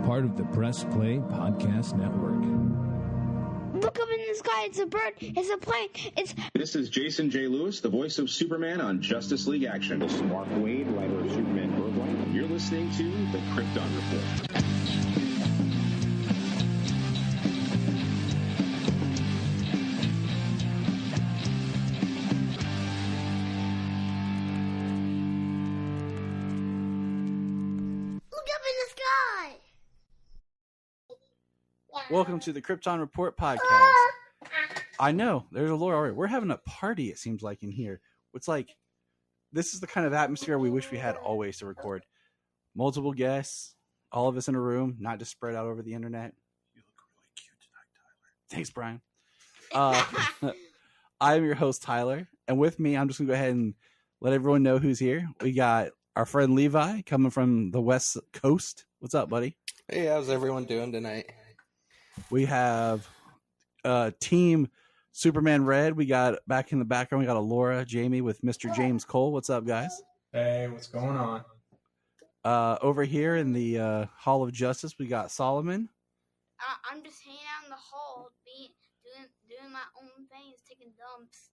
part of the Press Play Podcast Network. Look up in the sky. It's a bird. It's a plane. This is Jason J. Lewis, the voice of Superman on Justice League Action. This is Mark Wade, writer of Superman Worldwide. You're listening to the Krypton Report. Welcome to the Krypton Report podcast. I know, there's a Laura. We're having a party, it seems like, in here. It's like, this is the kind of atmosphere we wish we had always to record. Multiple guests, all of us in a room, not just spread out over the internet. You look really cute tonight, Tyler. Thanks, Brian. I'm your host, Tyler. And with me, I'm just going to go ahead and let everyone know who's here. We got our friend Levi coming from the West Coast. What's up, buddy? Hey, how's everyone doing tonight? We have Team Superman Red. We got back in the background. We got a Laura, Jamie with Mr. James Cole. What's up, guys? Hey, what's going on? Over here in the Hall of Justice, we got Solomon. I'm just hanging out in the hall, doing my own things, taking dumps.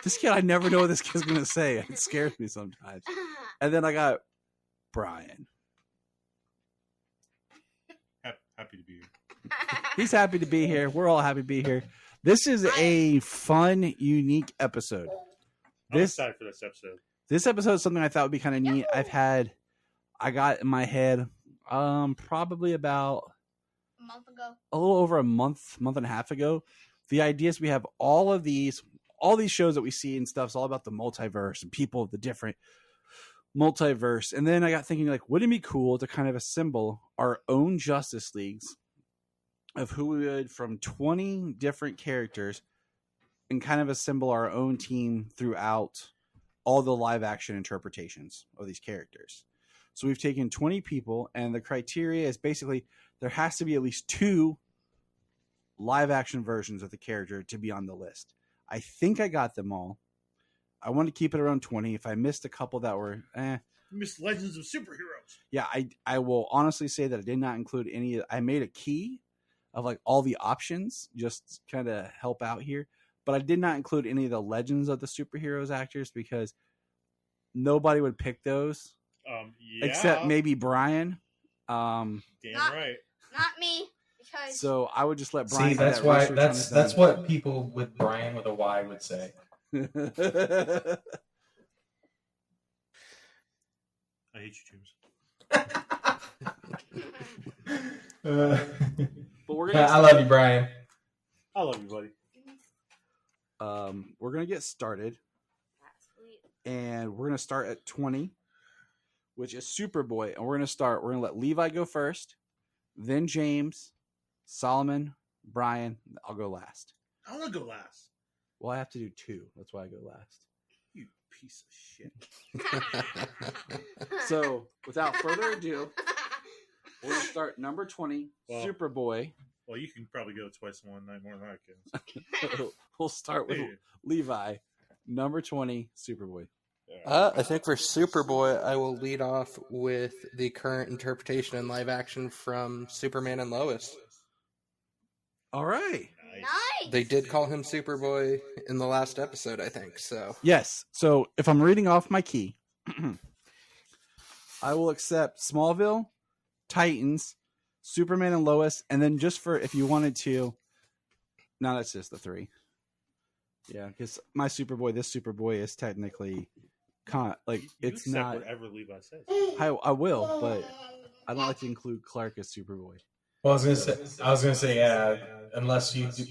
This kid, I never know what this kid's gonna say. It scares me sometimes. And then I got Brian. Happy to be here. He's happy to be here. We're all happy to be here. This is a fun, unique episode. I'm excited for this episode. This episode is something I thought would be kind of neat. I got in my head probably about a month ago. A little over a month and a half ago. The idea is we have all these shows that we see and stuff. It's all about the multiverse and people of the different multiverse. And then I got thinking, like, wouldn't it be cool to kind of assemble our own Justice Leagues of who we would from 20 different characters and kind of assemble our own team throughout all the live action interpretations of these characters. So we've taken 20 people, and the criteria is basically there has to be at least 2 live action versions of the character to be on the list. I think I got them all. I want to keep it around 20. If I missed a couple that were You missed Legends of Superheroes. Yeah, I will honestly say that I did not include any. I made a key of like all the options just kind of help out here, but I did not include any of the Legends of the Superheroes actors because nobody would pick those. Except maybe Brian. Damn right. Not me. Because so I would just let Brian. See, that's what people with Brian with a Y would say. I hate you, James. But I love you, Brian. I love you, buddy. We're gonna get started, and we're gonna start at 20, which is Superboy, and we're gonna let Levi go first, then James, Solomon, Brian. I'll go last. I want to go last. Well, I have to do 2. That's why I go last. You piece of shit. So, without further ado, we're going to start number 20, Superboy. Well, you can probably go twice in one night more than I can. We'll start with Levi. Number 20, Superboy. I think for Superboy, I will lead off with the current interpretation in live action from Superman and Lois. All right. Nice. They did call him Superboy in the last episode, I think. So yes. So if I'm reading off my key, I will accept Smallville, Titans, Superman and Lois, and then just for if you wanted to. No, that's just the 3. Yeah, because my Superboy, this Superboy is technically it's not whatever Levi says. I will, but I don't like to include Clark as Superboy. Well, I was gonna say, yeah. Unless you do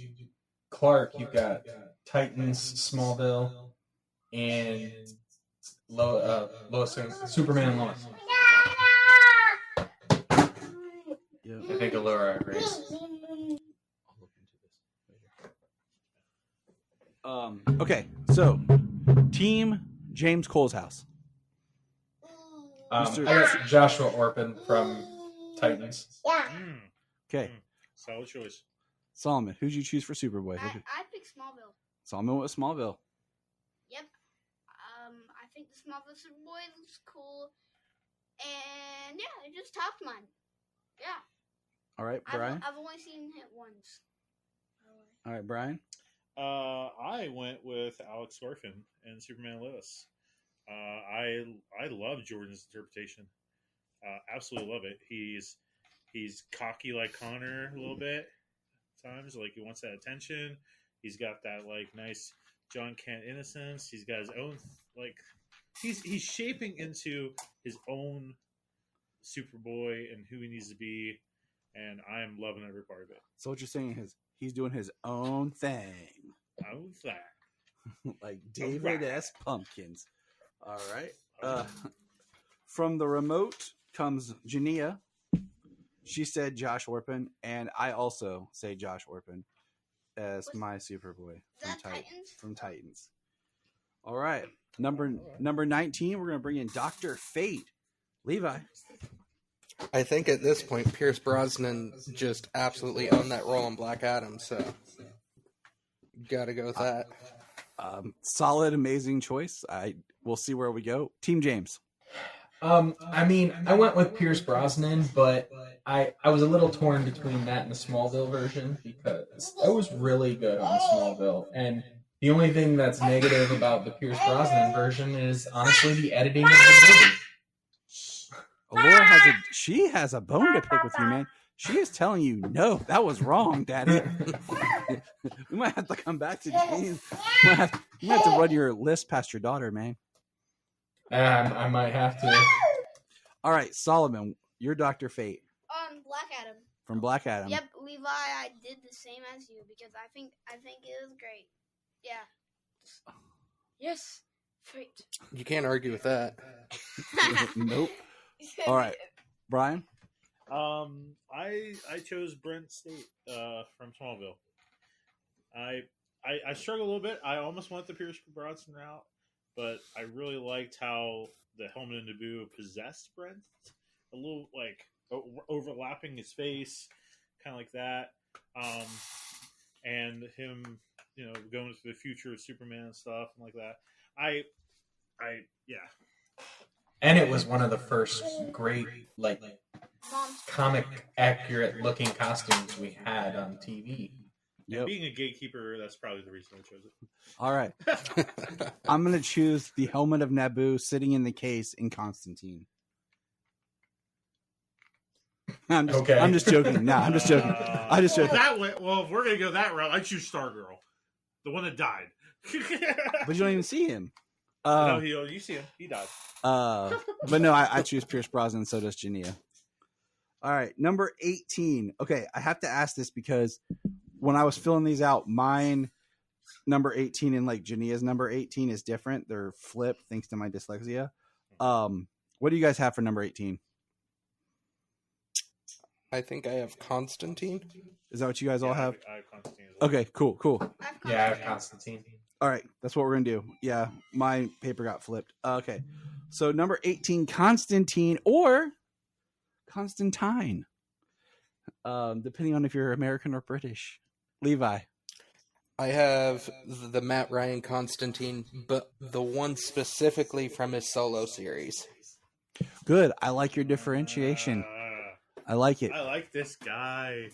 Clark, you've got Titans, Smallville, and Lois, Superman and Lois. Yeah, I think Allura agrees. Okay, so Team James Cole's house. I got Joshua Orpin from Titans. Okay. Solid choice. Solomon, who'd you choose for Superboy? I picked Smallville. Solomon with Smallville. Yep. I think the Smallville Superboy looks cool. And yeah, it just topped mine. right, Brian. I've only seen it once. All right, Brian. I went with Alex Orphan and Superman Lois. I love Jordan's interpretation. Absolutely love it. He's cocky like Connor a little bit times, like he wants that attention. He's got that like nice John Kent innocence. He's got his own like he's shaping into his own Superboy and who he needs to be, and I am loving every part of it. So what you're saying is he's doing his own thing. Own thing. Like David S. Pumpkins. All right. From the remote comes Jania. She said Josh Orphan, and I also say Josh Orphan as my Superboy from Titans. All right. Number 19, we're going to bring in Dr. Fate. Levi. I think at this point, Pierce Brosnan just absolutely owned that role in Black Adam, so got to go with that. Solid, amazing choice. We'll see where we go. Team James. I mean, I went with Pierce Brosnan, but I was a little torn between that and the Smallville version because it was really good on Smallville. And the only thing that's negative about the Pierce Brosnan version is honestly the editing of the movie. Laura has a bone to pick with you, man. She is telling you, no, that was wrong, Daddy. We might have to come back to James. You might have to run your list past your daughter, man. I might have to. All right, Solomon, you're Dr. Fate. Black Adam. From Black Adam. Yep, Levi, I did the same as you because I think it was great. Yeah. Yes. Fate. You can't argue with that. Nope. All right, Brian. I chose Brent State from Smallville. I struggle a little bit. I almost went the Pierce Brosnan route, but I really liked how the helmet and Naboo possessed Brent. A little like overlapping his face, kind of like that. And him, going to the future of Superman and stuff and like that. Yeah. And it was one of the first great, like, comic accurate looking costumes we had on TV. Yep. Being a gatekeeper, that's probably the reason I chose it. All right. I'm going to choose the helmet of Naboo sitting in the case in Constantine. I'm just joking. No, I'm just joking. I'm just joking. Well, if we're going to go that route, I choose Stargirl. The one that died. But you don't even see him. No, you see him. He died. But no, I choose Pierce Brosnan, so does Jania. All right, number 18. Okay, I have to ask this because when I was filling these out, mine number 18 and like Jania's number 18 is different. They're flipped thanks to my dyslexia. What do you guys have for number 18? I think I have Constantine. Is that what you guys all have? I have Constantine as well. Okay, cool. Yeah, I have Constantine. All right, that's what we're going to do. Yeah, my paper got flipped. Okay, so number 18, Constantine or Constantine, depending on if you're American or British. Levi. I have the Matt Ryan Constantine, but the one specifically from his solo series. Good. I like your differentiation. I like it. I like this guy.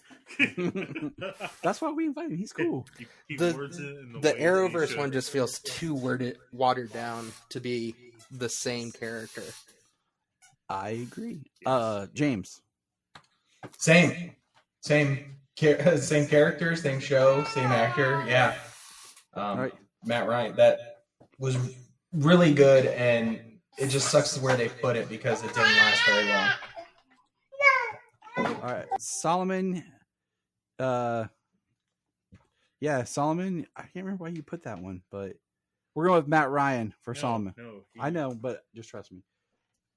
That's why we invited him. He's cool. He words it in the way Arrowverse one just feels too watered down to be the same character. I agree. James. Same character, same show, same actor. Yeah. All right. Matt Ryan. That was really good, and it just sucks where they put it because it didn't last very long. All right, Solomon. Solomon. I can't remember why you put that one, but we're going with Matt Ryan for Solomon. I know, but just trust me.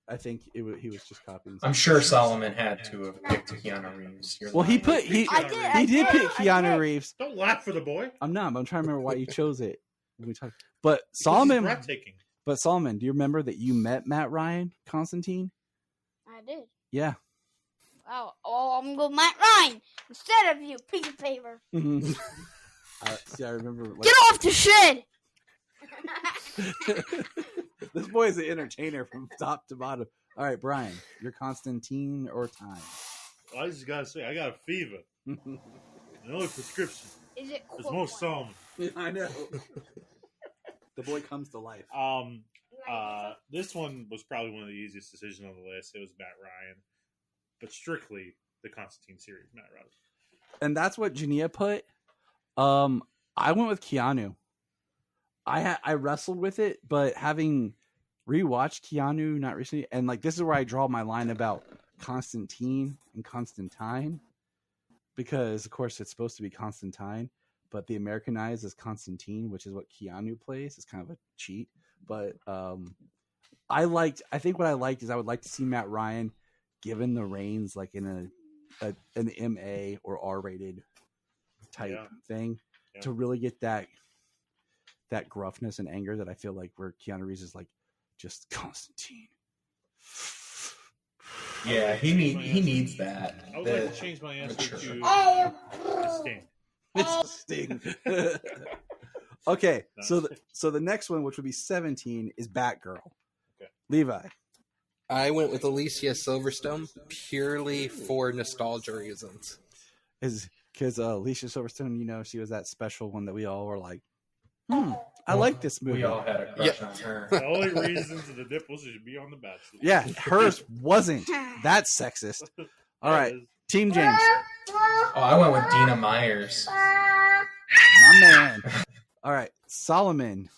I think he was just copying. I'm sure Solomon had to have picked Keanu Reeves. Well, he did pick Keanu Reeves. Don't laugh for the boy. I'm trying to remember why you chose it. But Solomon. Breathtaking. But Solomon, do you remember that you met Matt Ryan, Constantine? I did. Yeah. Oh, I'm going to Matt Ryan instead of you, piece of paper. I remember. Get off the shed! This boy is an entertainer from top to bottom. All right, Brian, you're Constantine or Time? I just gotta say, I got a fever. The only prescription Is it is more Solomon. I know. The boy comes to life. This one was probably one of the easiest decisions on the list. It was Matt Ryan, but strictly the Constantine series, Matt Ryan. And that's what Jania put. I went with Keanu. I wrestled with it, but having rewatched Keanu not recently, and like this is where I draw my line about Constantine and Constantine, because of course it's supposed to be Constantine, but the Americanized is Constantine, which is what Keanu plays. It's kind of a cheat, but I think what I liked is I would like to see Matt Ryan given the reins like in an MA or R-rated type thing to really get that gruffness and anger that I feel like where Keanu Reeves is like just Constantine. Yeah, he needs that. I would like to change my answer to Sting. It's Sting. Okay, so the next one, which would be 17, is Batgirl. Okay. Levi. I went with Alicia Silverstone purely for nostalgia reasons. Is because Alicia Silverstone, you know, she was that special one that we all were like, I like this movie. We all had a crush on her. The only reasons the nipples should be on the Bachelor. Yeah, hers wasn't. That's sexist. All right, Team James. Oh, I went with Dina Myers. My man. All right, Solomon.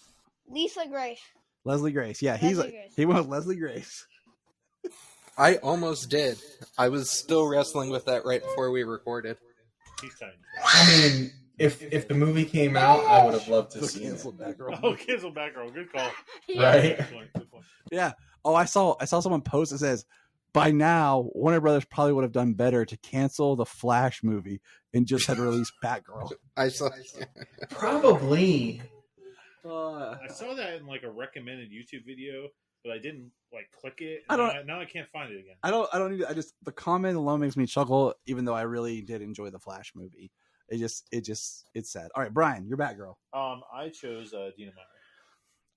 Lisa Grace. Leslie Grace. Yeah, Leslie Grace. he went with Leslie Grace. I almost did. I was still wrestling with that right before we recorded. He's tiny. I mean, if the movie came out, I would have loved to see it. Cancel Batgirl. Oh, cancel Batgirl. Good call. Right? Good point. Good point. Yeah. Oh, I saw someone post that says, by now, Warner Brothers probably would have done better to cancel the Flash movie and just had released Batgirl. I saw. Probably. I saw that in like a recommended YouTube video, but I didn't like click it. Now I can't find it again. I don't need. The comment alone makes me chuckle, even though I really did enjoy the Flash movie. It's sad. All right, Brian, you're Batgirl. I chose Dina Meyer.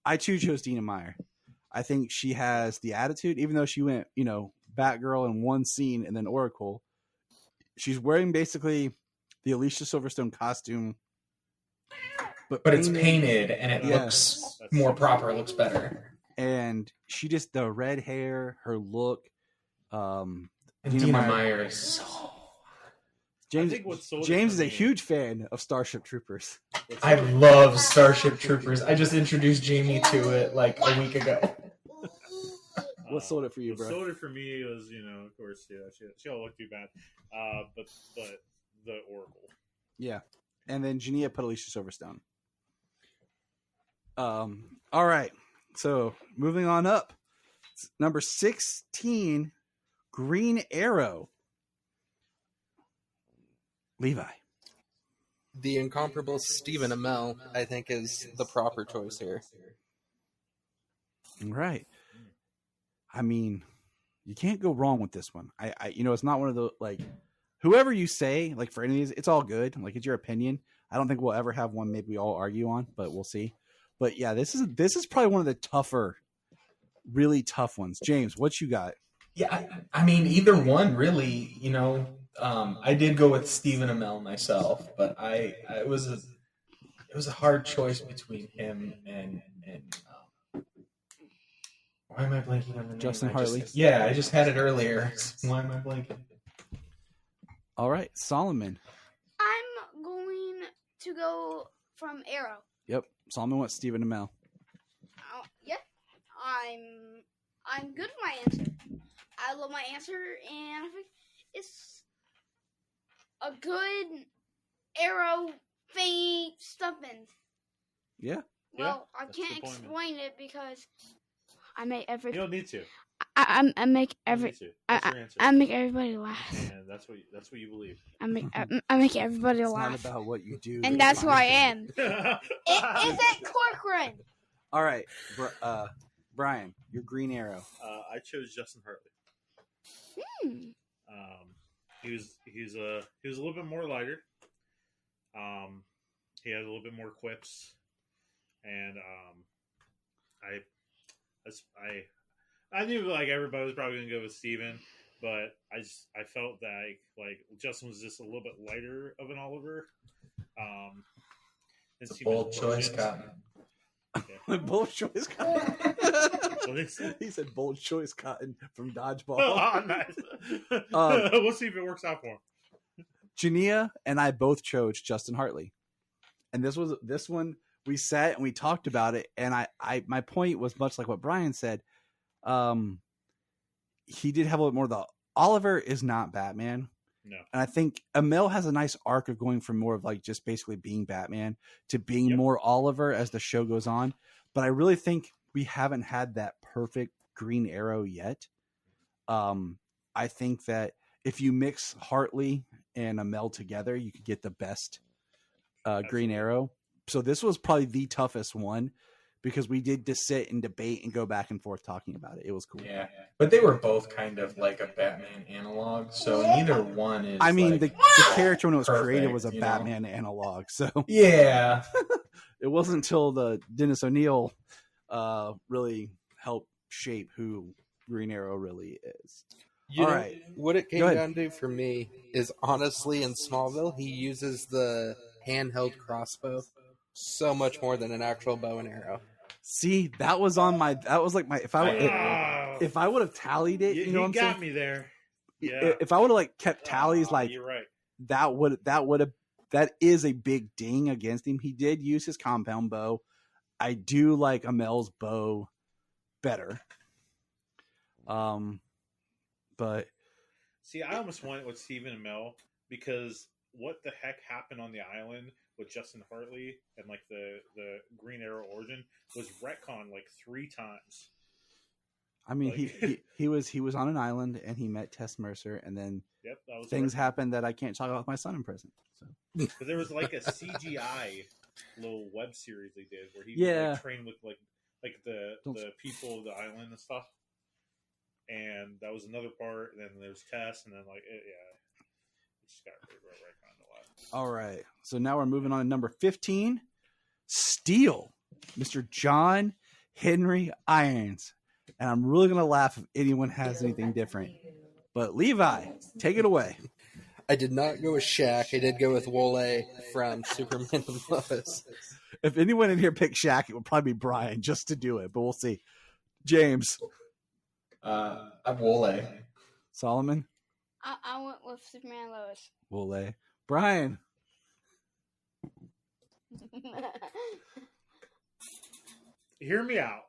I too chose Dina Meyer. I think she has the attitude, even though she went, Batgirl in one scene and then Oracle. She's wearing basically the Alicia Silverstone costume, but it's painted and it looks more proper. It looks better. And she just the red hair, her look. And Dina Meyer is so. James is a huge fan of Starship Troopers. I love Starship Troopers. I just introduced Jamie to it like a week ago. What sold it for you, bro? What sold it for me was, of course, she don't look too bad. But the Oracle. Yeah. And then Jania put Alicia Silverstone. All right. So moving on up. Number 16, Green Arrow. Levi. The incomparable Stephen Amell, I think, is the proper choice here. Right. I mean, you can't go wrong with this one. I it's not one of the, like, whoever you say, like, for any of these, it's all good. Like, it's your opinion. I don't think we'll ever have one maybe we all argue on, but we'll see. But yeah, this is probably one of the tougher, really tough ones. James, what you got? Yeah, I mean, either one, really, I did go with Stephen Amell myself, but it was a hard choice between him and why am I blanking on the name? Justin Hartley. I just had it earlier. Why am I blanking? All right, Solomon. I'm going to go from Arrow. Yep, Solomon went Stephen Amell. Yep, I'm good with my answer. I love my answer, and I think it's a good Arrow fake stuffing. Yeah. Well, I can't explain it because I make every. You don't need to. I make every. I make everybody laugh. And that's what you believe. I make everybody It's laugh. not about what you do. And that's who I am. Is that Corcoran? All right, Brian, your Green Arrow. I chose Justin Hartley. He was a little bit more lighter. He had a little bit more quips, and I knew like everybody was probably gonna go with Steven, but I felt that like Justin was just a little bit lighter of an Oliver. It's a bold choice, Cotton. Yeah. Bold choice Cotton. What did he say? He said bold choice Cotton from Dodgeball. Oh, nice. We'll see if it works out for him. Jania and I both chose Justin Hartley. And this one we sat and we talked about it, and I my point was much like what Brian said. He did have a little more. The Oliver is not Batman. No. And I think Amell has a nice arc of going from more of like just basically being Batman to being more Oliver as the show goes on. But I really think we haven't had that perfect Green Arrow yet. I think that if you mix Hartley and Amell together, you could get the best Green Arrow. So this was probably the toughest one because we did just sit and debate and go back and forth talking about it. It was cool. Yeah, but they were both kind of like a Batman analog, so neither one is. I mean, like, the character when it was created perfect, was a Batman analog, so yeah. it wasn't until the Dennis O'Neil really helped shape who Green Arrow really is. You All know, right. what it came Go ahead. down to for me is honestly in Smallville, he uses the handheld crossbow so much more than an actual bow and arrow. See, that was like my if I would have tallied it, you know what I'm saying? Got me there. Yeah. If I would have like kept tallies, like you're right. that is a big ding against him. He did use his compound bow. I do like Amell's bow better. But See, I almost went with Stephen Amell because what the heck happened on the island with Justin Hartley and like the Green Arrow origin was retconned like 3 times. I mean, Like- he was on an island and he met Tess Mercer, and then Yep, that was things happened that I can't talk about with my son in prison. So But there was like a CGI little web series they did where he Yeah. like, trained with like the people of the island and stuff. And that was another part. And then there was Tess, and then like it just got retconned a lot. all right, so now we're moving on to number 15, Steel, Mr. John Henry Irons, and I'm really gonna laugh if anyone has anything different. But Levi, take it away. I did not go with Shaq. I did go with Wole from Superman and Lois. If anyone in here picked Shaq, it would probably be Brian just to do it, but we'll see. James, I'm Wole. Solomon, I went with Superman Lois. Wole, Brian, Hear me out.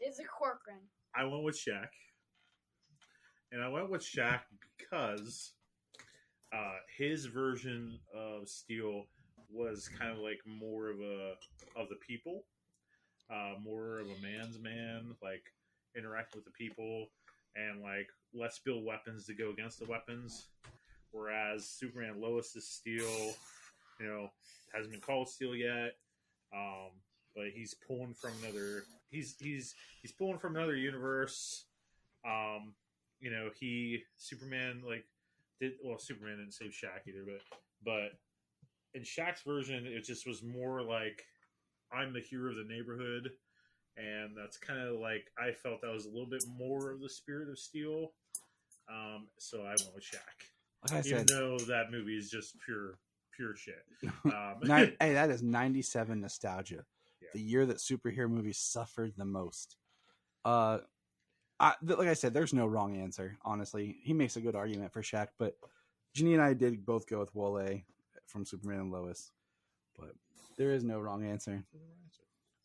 It's a Corcoran. I went with Shaq. And I went with Shaq because his version of Steel was kind of like more of the people, more of a man's man, like interacting with the people, and like let's build weapons to go against the weapons. Whereas Superman Lois's Steel, hasn't been called Steel yet, but he's pulling from another. He's pulling from another universe. Superman Superman didn't save Shaq either, but in Shaq's version, it just was more like I'm the hero of the neighborhood, and that's kind of like I felt that was a little bit more of the spirit of Steel. So I went with Shaq, like I even said, though that movie is just pure shit. hey, that is 97 nostalgia, the year that superhero movies suffered the most. Like I said, there's no wrong answer. Honestly, he makes a good argument for Shaq, but Ginny and I did both go with Wole from Superman and Lois, but there is no wrong answer.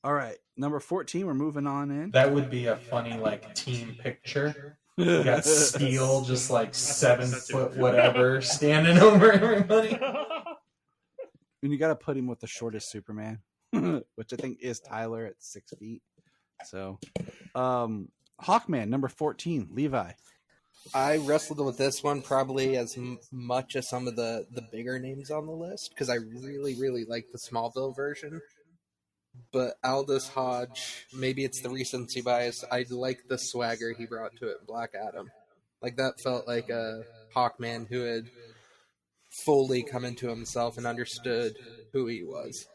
All right, number 14. We're moving on in. That would be a funny like team picture. We got Steel just like 7 foot whatever standing over everybody. And you got to put him with the shortest Superman, which I think is Tyler at 6 feet. So, Hawkman, number 14, Levi. I wrestled with this one probably as much as some of the bigger names on the list because I really, really like the Smallville version. But Aldous Hodge, maybe it's the recency bias, I like the swagger he brought to it in Black Adam. Like, that felt like a Hawkman who had fully come into himself and understood who he was.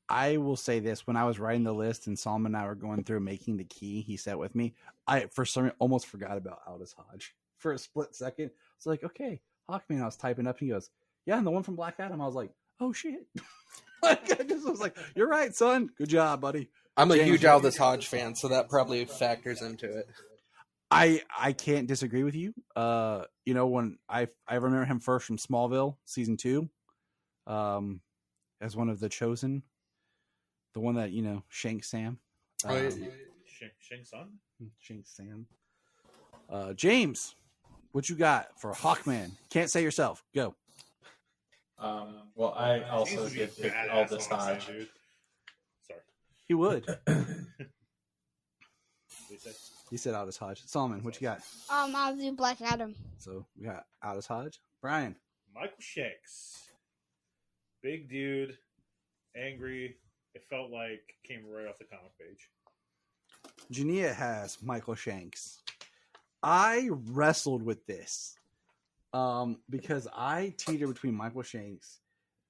I will say this: when I was writing the list and Solomon and I were going through making the key, he sat with me. I for some almost forgot about Aldous Hodge for a split second. It's like, okay, Hawkman. I was typing up, and he goes, "Yeah," and the one from Black Adam. I was like, "Oh shit!" Like, I just was like, "You're right, son. Good job, buddy." I'm a James, huge Aldous Hodge fan, so that probably factors into it. I can't disagree with you. When I remember him first from Smallville season 2, as one of the Chosen, the one that shanks Sam. Shang Tsung? Shanks Sam. James, what you got for Hawkman? Can't say yourself. Go. Well, I also did pick Aldous Hodge. Dude. Sorry. He would. They say. He said Aldous Hodge. Solomon, what you got? I'll do Black Adam. So we got Aldous Hodge. Brian. Michael Shanks. Big dude, angry. It felt like came right off the comic page. Jania has Michael Shanks. I wrestled with this because I teeter between Michael Shanks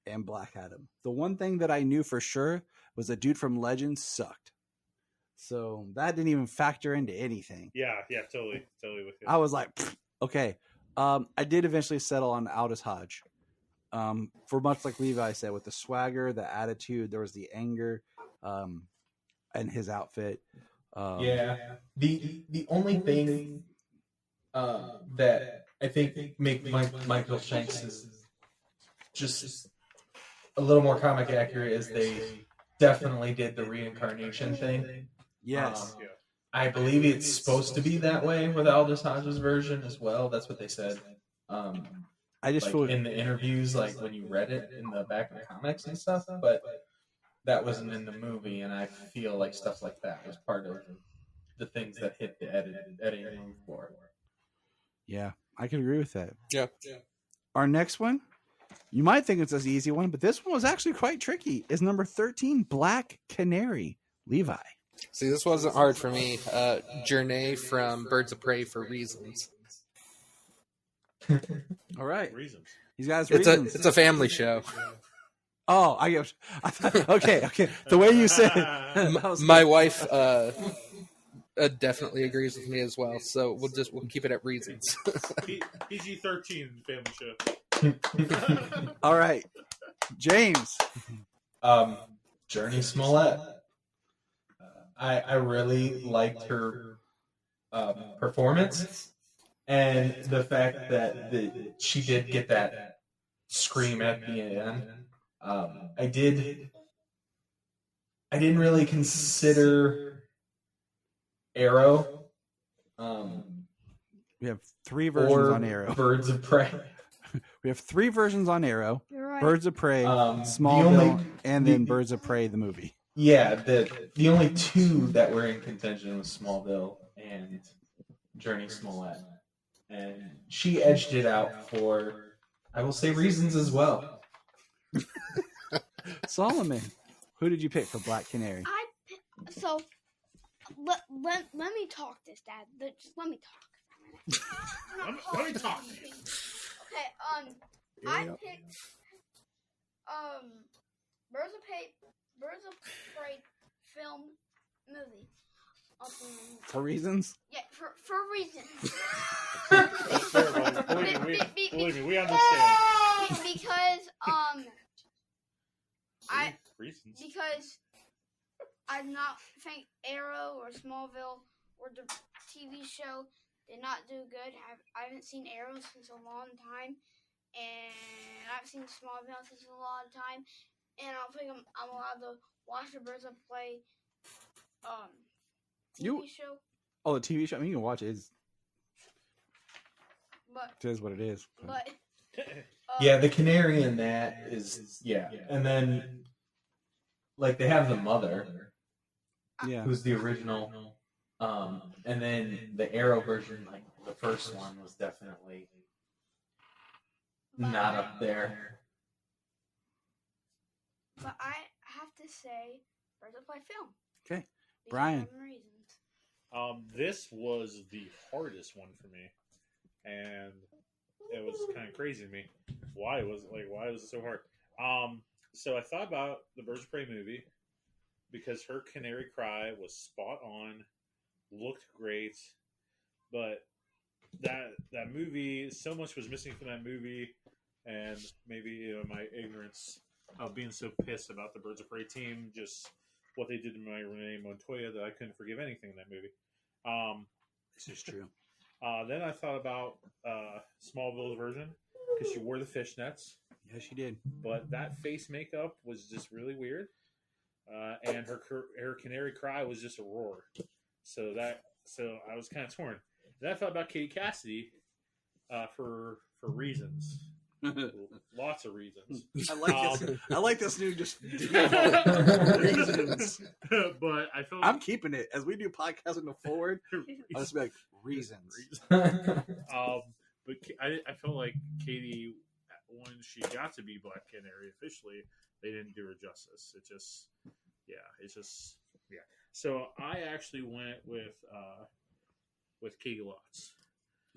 and Black Adam. The one thing that I knew for sure was the dude from Legends sucked. So that didn't even factor into anything. Yeah, totally with you. I was like, okay. I did eventually settle on Aldous Hodge. For much like Levi said, with the swagger, the attitude, there was the anger, and his outfit. The only thing that I think make Michael Shanks is just a little more comic accurate is they definitely did the reincarnation thing. Yes. I believe it's supposed to be that way with Aldous Hodge's version as well. That's what they said. I just like feel in the interviews, like when you read it in the back of the comics and stuff, but that wasn't in the movie, and I feel like stuff like that was part of the things that hit the editing room floor. Yeah, I can agree with that. Yeah. Our next one, you might think it's an easy one, but this one was actually quite tricky. Is number 13 Black Canary, Levi? See, this wasn't hard for me. Journey from Birds of Prey for reasons. All right. Reasons. He's got his reasons. It's a family show. Oh, I thought, okay. The way you said it. My wife definitely agrees with me as well, so we'll keep it at reasons. PG-13 family show. All right. James. Journey Smollett. I really liked her performance, and the fact that she did get that scream at the end. I didn't really consider Arrow. We have 3 versions on Arrow. Birds of Prey. We have 3 versions on Arrow. You're right. Birds of Prey, Smallville, and then Birds of Prey, the movie. Yeah, the only 2 that were in contention was Smallville and Journey Smollett. And she edged it out for, I will say, reasons as well. Solomon, who did you pick for Black Canary? Let me talk this, Dad. Just let me talk. Let me talk. Okay, I picked Birds of Prey film movie. For reasons? Yeah, for reasons. That's fair, buddy. Believe me, we understand. Because I not think Arrow or Smallville or the TV show did not do good. I haven't seen Arrow since a long time, and I haven't seen Smallville since a long time, and I don't think I'm allowed to watch the Birds of Prey TV show. Oh, the TV show? I mean, you can watch it. It is what it is. But yeah, the canary in that is, and then like they have the mother, who's the original, and then the Arrow version, like the first one, was definitely not up there. But I have to say, Birds of Prey film. Okay, Brian. This was the hardest one for me, and it was kind of crazy to me. Why was it so hard? So I thought about the Birds of Prey movie because her canary cry was spot on, looked great, but that movie, so much was missing from that movie, and maybe my ignorance of being so pissed about the Birds of Prey team, just what they did to my Renee Montoya, that I couldn't forgive anything in that movie. This is true. Then I thought about Smallville's version because she wore the fishnets. Yeah, she did. But that face makeup was just really weird, and her canary cry was just a roar. So I was kind of torn. Then I thought about Katie Cassidy for reasons, lots of reasons. I like this new just reasons. But I feel I'm keeping it as we do podcasting go forward. I'll just be like reasons. But I felt like Katie, when she got to be Black Canary officially, they didn't do her justice. It's just. So I actually went with Katie Lotz.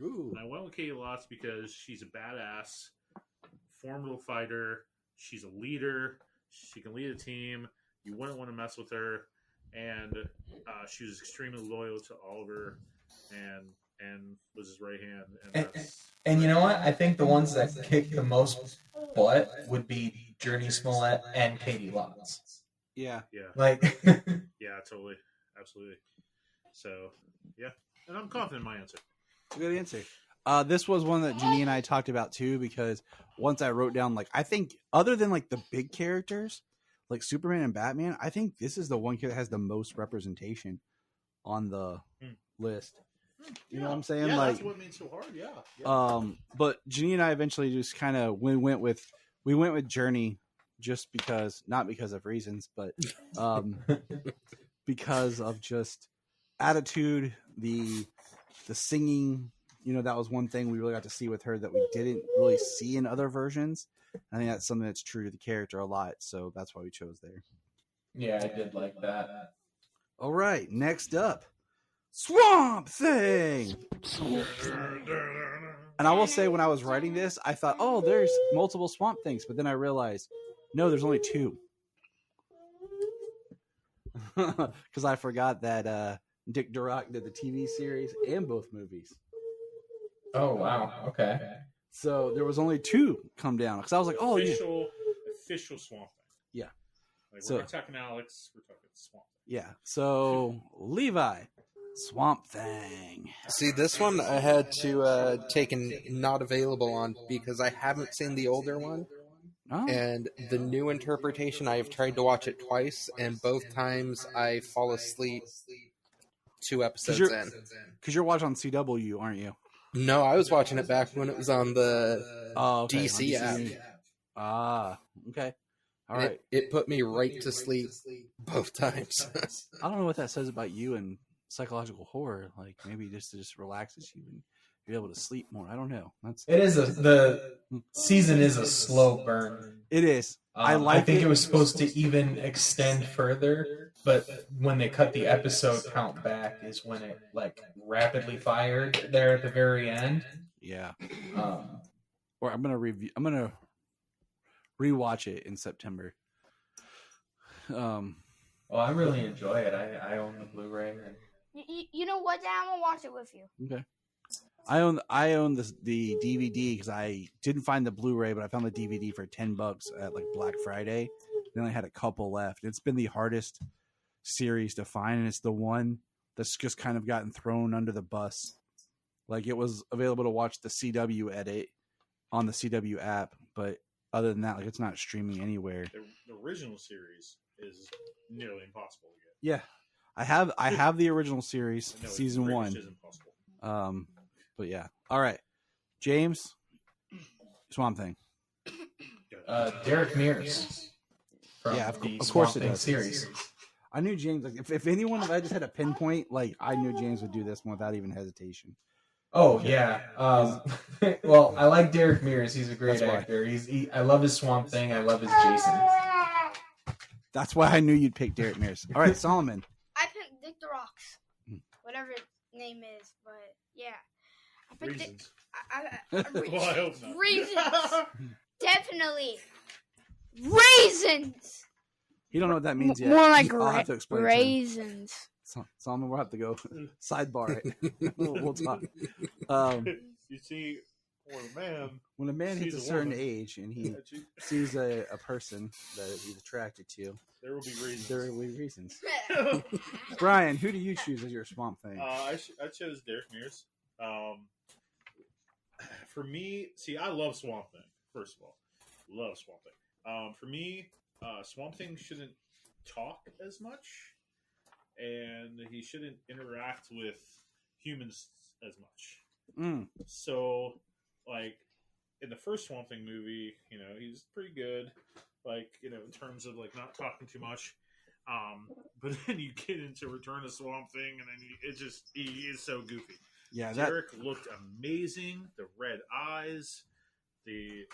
Ooh. And I went with Katie Lotz because she's a badass, formidable fighter. She's a leader. She can lead a team. You wouldn't want to mess with her. And she was extremely loyal to Oliver and was his right hand. And you know what? I think the ones that kick the most butt would be Journey Smollett and Katie Lotz. Yeah. Like. Yeah, totally. Absolutely. So, yeah. And I'm confident in my answer. Good answer. This was one that Janine and I talked about too, because once I wrote down, like, I think other than like the big characters, like Superman and Batman, I think this is the one that has the most representation on the list. You know what I'm saying? Yeah, like, that's what made it so hard. Yeah. But Janine and I eventually just kind of we went with Journey, just because, not because of reasons, but because of just attitude, the singing. You know, that was one thing we really got to see with her that we didn't really see in other versions. I think that's something that's true to the character a lot, so that's why we chose there. Yeah, I did like that. All right, next up, Swamp Thing. And I will say, when I was writing this, I thought, oh, there's multiple Swamp Things, but then I realized, no, there's only two. Because I forgot that Dick Durock did the TV series and both movies. Oh, wow. Okay. So there was only two come down. Because I was like, oh, official Swamp Thing. Yeah. Like, So- we're not talking Alex, we're talking Swamp Thing. yeah. So Levi, Swamp Thing. See, this one I had to take an not available on because I haven't seen the older one. Oh, And the new interpretation, I have tried to watch it twice, and both times I fall asleep 2 episodes in. because you're watching on CW, aren't you? No, I was watching it back when it was on the Okay, DC on app. Ah, okay. All And right. It put me right to sleep both times. I don't know what that says about you and psychological horror. Like, maybe just relaxes you and you're able to sleep more. I don't know. It is the season is a slow burn. It is. I think it was supposed to even extend further, but when they cut the episode count back is when it like rapidly fired there at the very end. Yeah. Um, Or I'm gonna rewatch it in September. well, I really enjoy it. I own the Blu-ray. You know what, Dad? I'm gonna watch it with you. Okay. I own the DVD because I didn't find the Blu-ray, but I found the DVD for $10 at like Black Friday. Then I had a couple left. It's been the hardest series to find, and it's the one that's just kind of gotten thrown under the bus. Like, it was available to watch the CW edit on the CW app, but other than that, like, it's not streaming anywhere. The original series is nearly impossible to get. Yeah, I have the original series, No, season British 1. is impossible. But yeah. All right, James, Swamp Thing. Derek Mears. From Yeah, of the course Swamp it Thing does. series. I knew James. Like, if anyone, if I just had a pinpoint, like, I knew James would do this one without even hesitation. Oh yeah. Well, I like Derek Mears. He's a great That's why. actor. I love his Swamp Thing. I love his Jason. That's why I knew you'd pick Derek Mears. All right, Solomon. I picked Dick the Rocks, whatever his name is, but yeah, I picked Reasons. I Well, I hope not. Reasons. Definitely. Raisins. You don't know what that means yet. More like I'll have to explain it to him. raisins. Solomon, we'll have to go sidebar it. we'll talk. You see, When a man hits a sees a certain woman. age and he sees a person that he's attracted to, there will be reasons. there will be reasons. Brian, who do you choose as your Swamp Thing? I chose Derek Mears. For me, see, I love Swamp Thing. First of all, love Swamp Thing. For me, Swamp Thing shouldn't talk as much, and he shouldn't interact with humans as much. So, like in the first Swamp Thing movie, he's pretty good. Like, in terms of like not talking too much. But then you get into Return of Swamp Thing, and then he is so goofy. Yeah, Derek looked amazing. The red eyes, the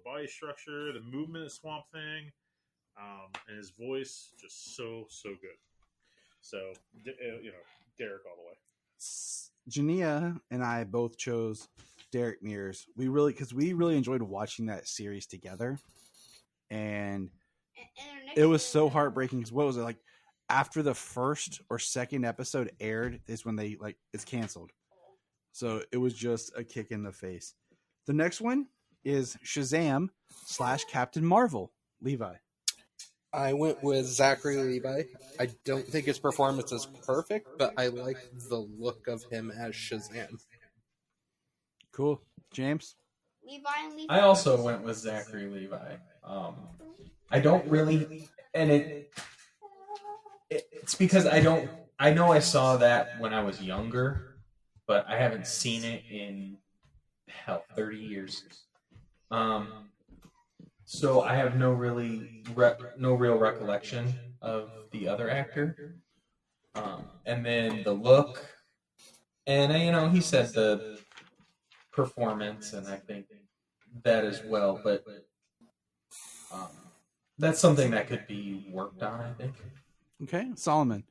body structure, the movement of Swamp Thing, and his voice just so good. So Derek all the way. Jania and I both chose Derek Mears. We really enjoyed watching that series together, and it was so heartbreaking. Because what was it like? After the first or second episode aired, is when they it's canceled. So it was just a kick in the face. The next one is Shazam / Captain Marvel. Levi. I went with Zachary Levi. I don't think his performance is perfect, but I like the look of him as Shazam. Cool. James? Levi and Levi. I also went with Zachary Levi. I don't really, and it's because I know I saw that when I was younger, but I haven't seen it in 30 years. So I have no real recollection of the other actor. And then the look, and he said the performance, and I think that as well. But that's something that could be worked on, I think. Okay, Solomon.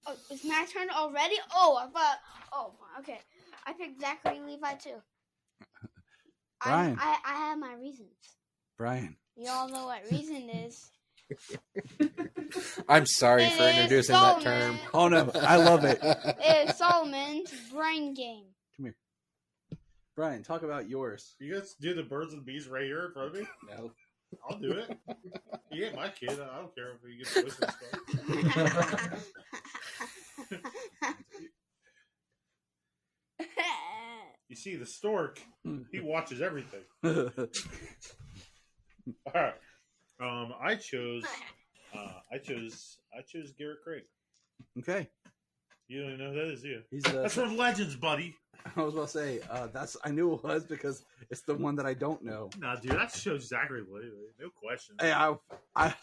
Oh, it's my turn already? Oh, I thought. Oh, okay. I picked Zachary Levi too. Brian. I have my reasons. Brian. You all know what reason is. I'm sorry for introducing that term. Oh no, I love it. It is Solomon's brain game. Come here. Brian, talk about yours. You guys do the birds and bees right here in front of me? No. I'll do it. You ain't my kid. I don't care if you get the stuff. You see, the stork, he watches everything. All right. I chose Garrett Craig. Okay. You don't even know who that is, do you? He's That's from Legends, buddy. I was about to say, I knew it was because it's the one that I don't know. Nah, dude, that shows Zachary Levi. No question. Hey,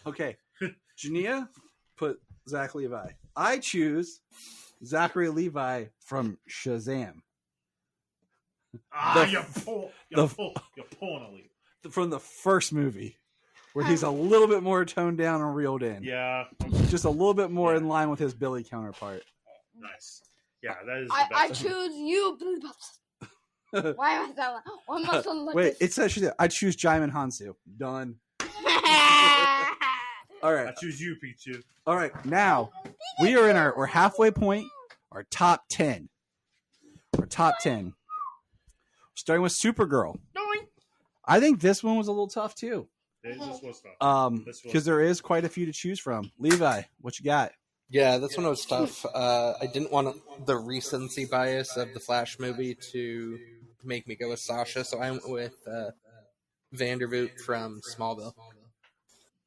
okay. Jania put Zach Levi. I choose Zachary Levi from Shazam. You're pulling a lead. From the first movie, where he's a little bit more toned down and reeled in. Yeah. Just a little bit more in line with his Billy counterpart. Nice. Yeah, that is the I best. choose you, Blue Pops. Why am I so loud? Why am I so loud? Wait, it says I choose Jaimin Hansu. Done. All right. I choose you, Pichu. All right. Now we are in we're halfway point. Our top 10. Our top 10. Starting with Supergirl. I think this one was a little tough too. This was tough. Because there is quite a few to choose from. Levi, what you got? Yeah, this one was tough. I didn't want the recency bias of the Flash movie to make me go with Sasha, so I went with Vandervoot from Smallville.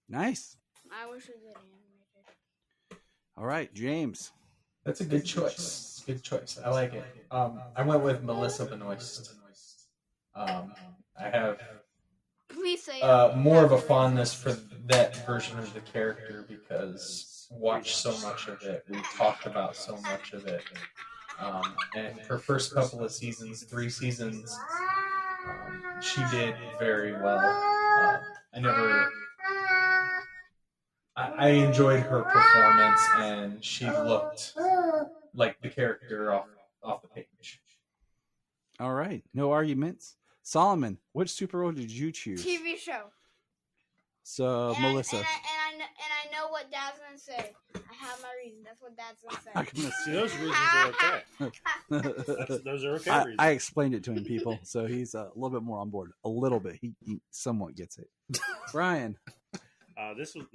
Nice. I wish we did animated. All right, James. That's a good choice. Good choice. I like it. I went with Melissa Benoist. I have Please say more of a fondness for that version of the character because watched so much of it. We talked about so much of it. And her first couple of seasons, 3 seasons, she did very well. I enjoyed her performance, and she looked like the character off the page. All right, no arguments. Solomon, which superhero did you choose? TV show. So And Melissa. I know what Dad's gonna say. I have my reason. That's what Dad's gonna say. I'm gonna See, see. those reasons are okay. Those are okay reasons. I explained it to him, people, so he's a little bit more on board. A little bit. He somewhat gets it. Brian. This was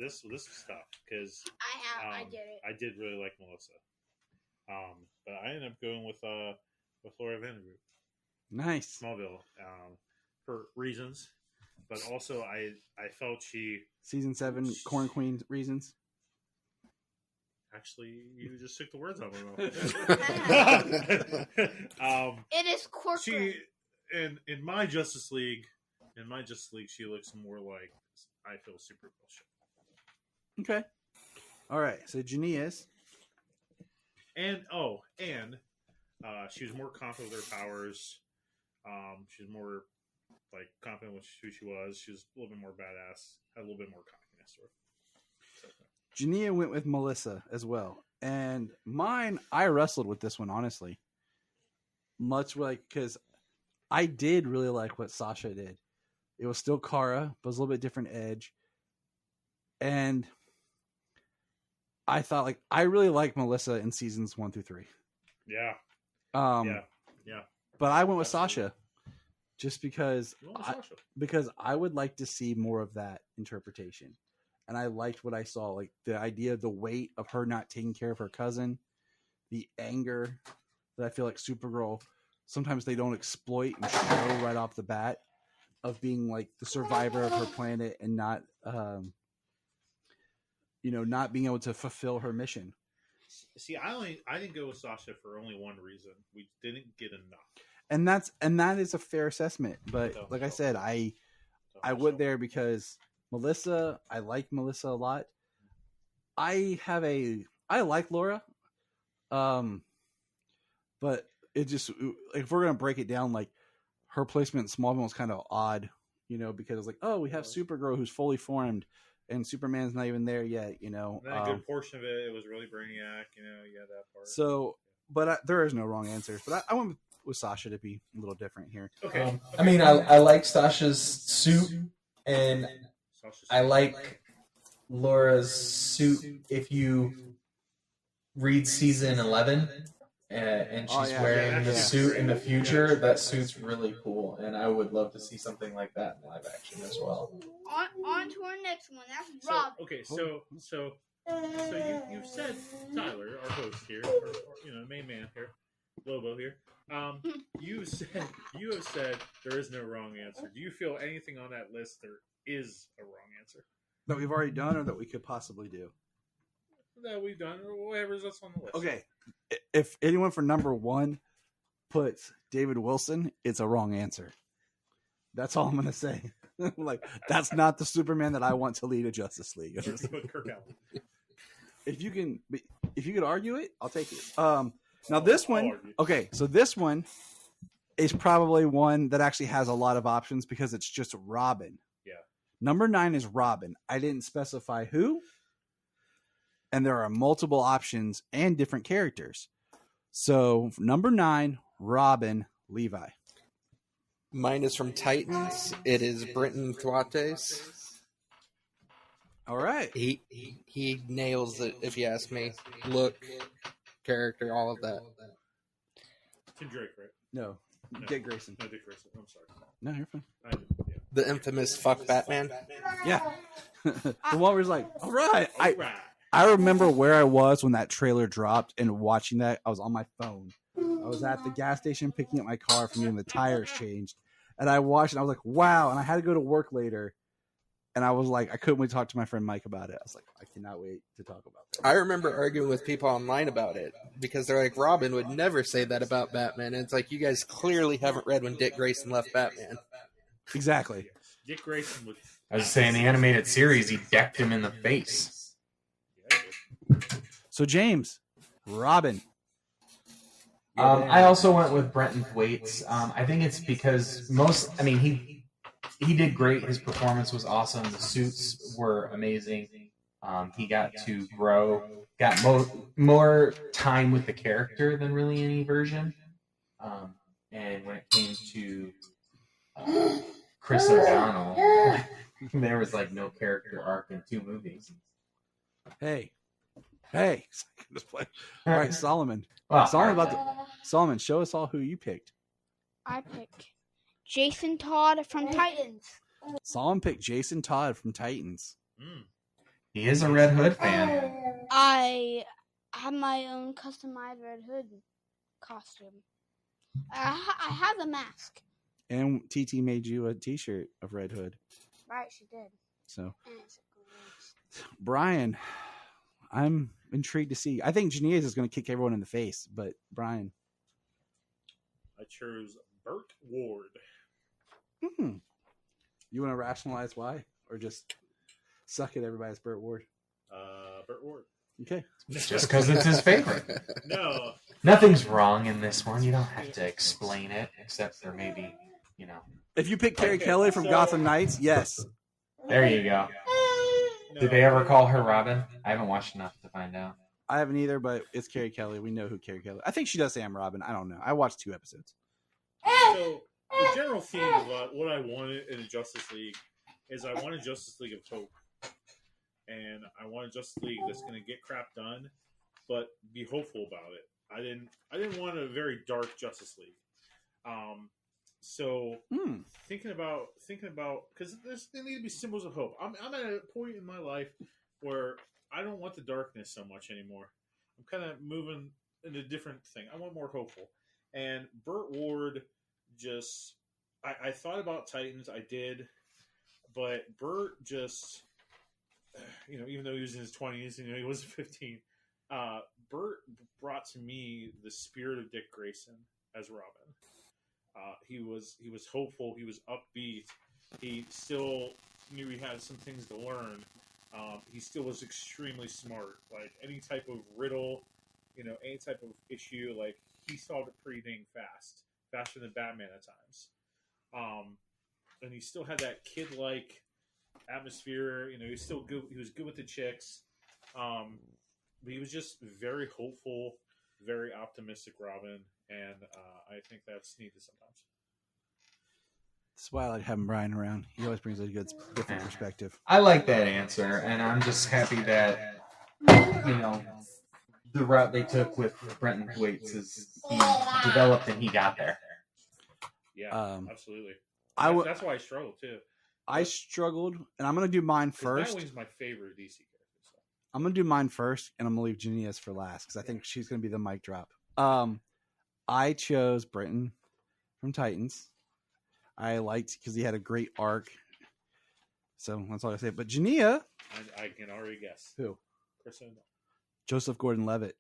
tough because I get it. I did really like Melissa, but I ended up going with Laura Vandergrift. Nice. Smallville, for reasons, but also I felt she Season 7 Corn Queen reasons. actually you just took the words out of my mouth. It is corporate. She in my Justice League, she looks more like I feel Supergirl show. Okay. All right. So Jania's. And she was more confident with her powers. She was more like confident with who she was. She was a little bit more badass. Had a little bit more cockiness to her. Jania went with Melissa as well. And mine, I wrestled with this one, honestly. Much like, because I did really like what Sasha did. It was still Kara, but it was a little bit different edge. And I thought, like, I really liked Melissa in seasons 1 through 3. Yeah. Yeah. But I went with Absolutely. Sasha just because I would like to see more of that interpretation. And I liked what I saw, like the idea of the weight of her not taking care of her cousin, the anger that I feel like Supergirl, sometimes they don't exploit and show right off the bat, of being like the survivor of her planet and not, not being able to fulfill her mission. See, I didn't go with Sasha for only one reason. We didn't get enough. And that is a fair assessment. But like I said, I went there because Melissa, I like Melissa a lot. I like Laura. But it just, if we're going to break it down, like her placement in Smallville was kind of odd, because it's like, oh, we have Supergirl who's fully formed and Superman's not even there yet, And then a good portion of it was really Brainiac, you got that part. So, but there is no wrong answers. But I went with Sasha to be a little different here. Okay. I mean, I like Sasha's suit, and I like Laura's suit. If you read season 11, and she's wearing the suit in the future, that suit's really cool, and I would love to see something like that in live action as well. On to our next one. That's Rob. So you've said, Tyler, our host here, or main man here, Lobo here. You have said there is no wrong answer. Do you feel anything on that list there is a wrong answer That we've already done or that we could possibly do? that we've done, or whatever's else on the list? Okay. If anyone for number 1 puts David Wilson, it's a wrong answer. That's all I'm going to say. Like, that's not the Superman that I want to lead a Justice League. Kirk Allen. If you could argue it, I'll take it. Now this one, okay, so this one is probably one that actually has a lot of options because it's just Robin. Yeah. Number 9 is Robin. I didn't specify who, and there are multiple options and different characters. So number 9, Robin, Levi. Mine is from Titans. It is Brenton Thwaites. All right. He nails it, if you ask me. Look, character, all of that. Tim Drake, right? No. Dick Grayson. No, Dick Grayson. I'm sorry. No, you're fine. The infamous fuck Batman. Yeah. The one where he's like, all right. I remember where I was when that trailer dropped and watching that. I was on my phone. I was at the gas station picking up my car from getting the tires changed. And I watched it. I was like, wow. And I had to go to work later. And I was like, I couldn't wait to talk to my friend Mike about it. I was like, I cannot wait to talk about that. I remember arguing with people online about it because they're like, Robin would never say that about Batman. And it's like, you guys clearly haven't read when Dick Grayson left Batman. Exactly. Dick Grayson would. I was saying, the animated series, he decked him in the face. So James, Robin. I also went with Brenton Thwaites. I think it's because he did great. His performance was awesome. The suits were amazing. He got to grow, got more time with the character than really any version. And when it came to Chris O'Donnell, There was like no character arc in 2 movies. Hey. Just play. All right, Solomon. Well, Solomon, show us all who you picked. I picked Jason Todd from Titans. Solomon picked Jason Todd from Titans. he is a Red Hood fan. I have my own customized Red Hood costume. I have a mask. And TT made you a T-shirt of Red Hood. Right, she did. So, And it's a great. Brian, I'm intrigued to see. I think Janice is going to kick everyone in the face, but Brian. I chose Burt Ward. You want to rationalize why? Or just suck at everybody's Burt Ward? Burt Ward. Okay. Just because it's his favorite. No. Nothing's wrong in this one. You don't have to explain it, except for maybe, If you pick Carrie Kelly from Gotham Knights, yes. There you go. No. Did they ever call her Robin? I haven't watched enough to find out. I haven't either, but it's Carrie Kelly. We know who Carrie Kelly. I think she does say I'm Robin. I don't know. I watched 2 episodes. So the general theme of what I wanted in a Justice League is I want a Justice League of hope, and I want a Justice League that's going to get crap done, but be hopeful about it. I didn't want a very dark Justice League. So thinking about because there need to be symbols of hope. I'm at a point in my life where I don't want the darkness so much anymore. I'm kind of moving in a different thing. I want more hopeful. And Burt Ward just I thought about Titans, I did, but Burt just even though he was in his 20s, he wasn't 15. Burt brought to me the spirit of Dick Grayson as Robin. He was hopeful. He was upbeat. He still knew he had some things to learn. He still was extremely smart. Like any type of riddle, any type of issue, like he solved it pretty dang fast, faster than Batman at times. And he still had that kid-like atmosphere. He was still good. He was good with the chicks. But he was just very hopeful, very optimistic Robin, and I think that's needed sometimes. That's why I like having Brian around. He always brings a good, different perspective. I like that answer, and I'm just happy that, the route they took with Brenton Thwaites is he developed and he got there. Yeah, absolutely. That's why I struggled, too. I struggled, and I'm going to do mine first. Nightwing's my favorite DC character. So. I'm going to do mine first, and I'm going to leave Jania's for last, because I think she's going to be the mic drop. I chose Brenton from Titans. I liked because he had a great arc. So that's all I say. But Jania, I can already guess. Who? Chris O'Donnell. Joseph Gordon-Levitt.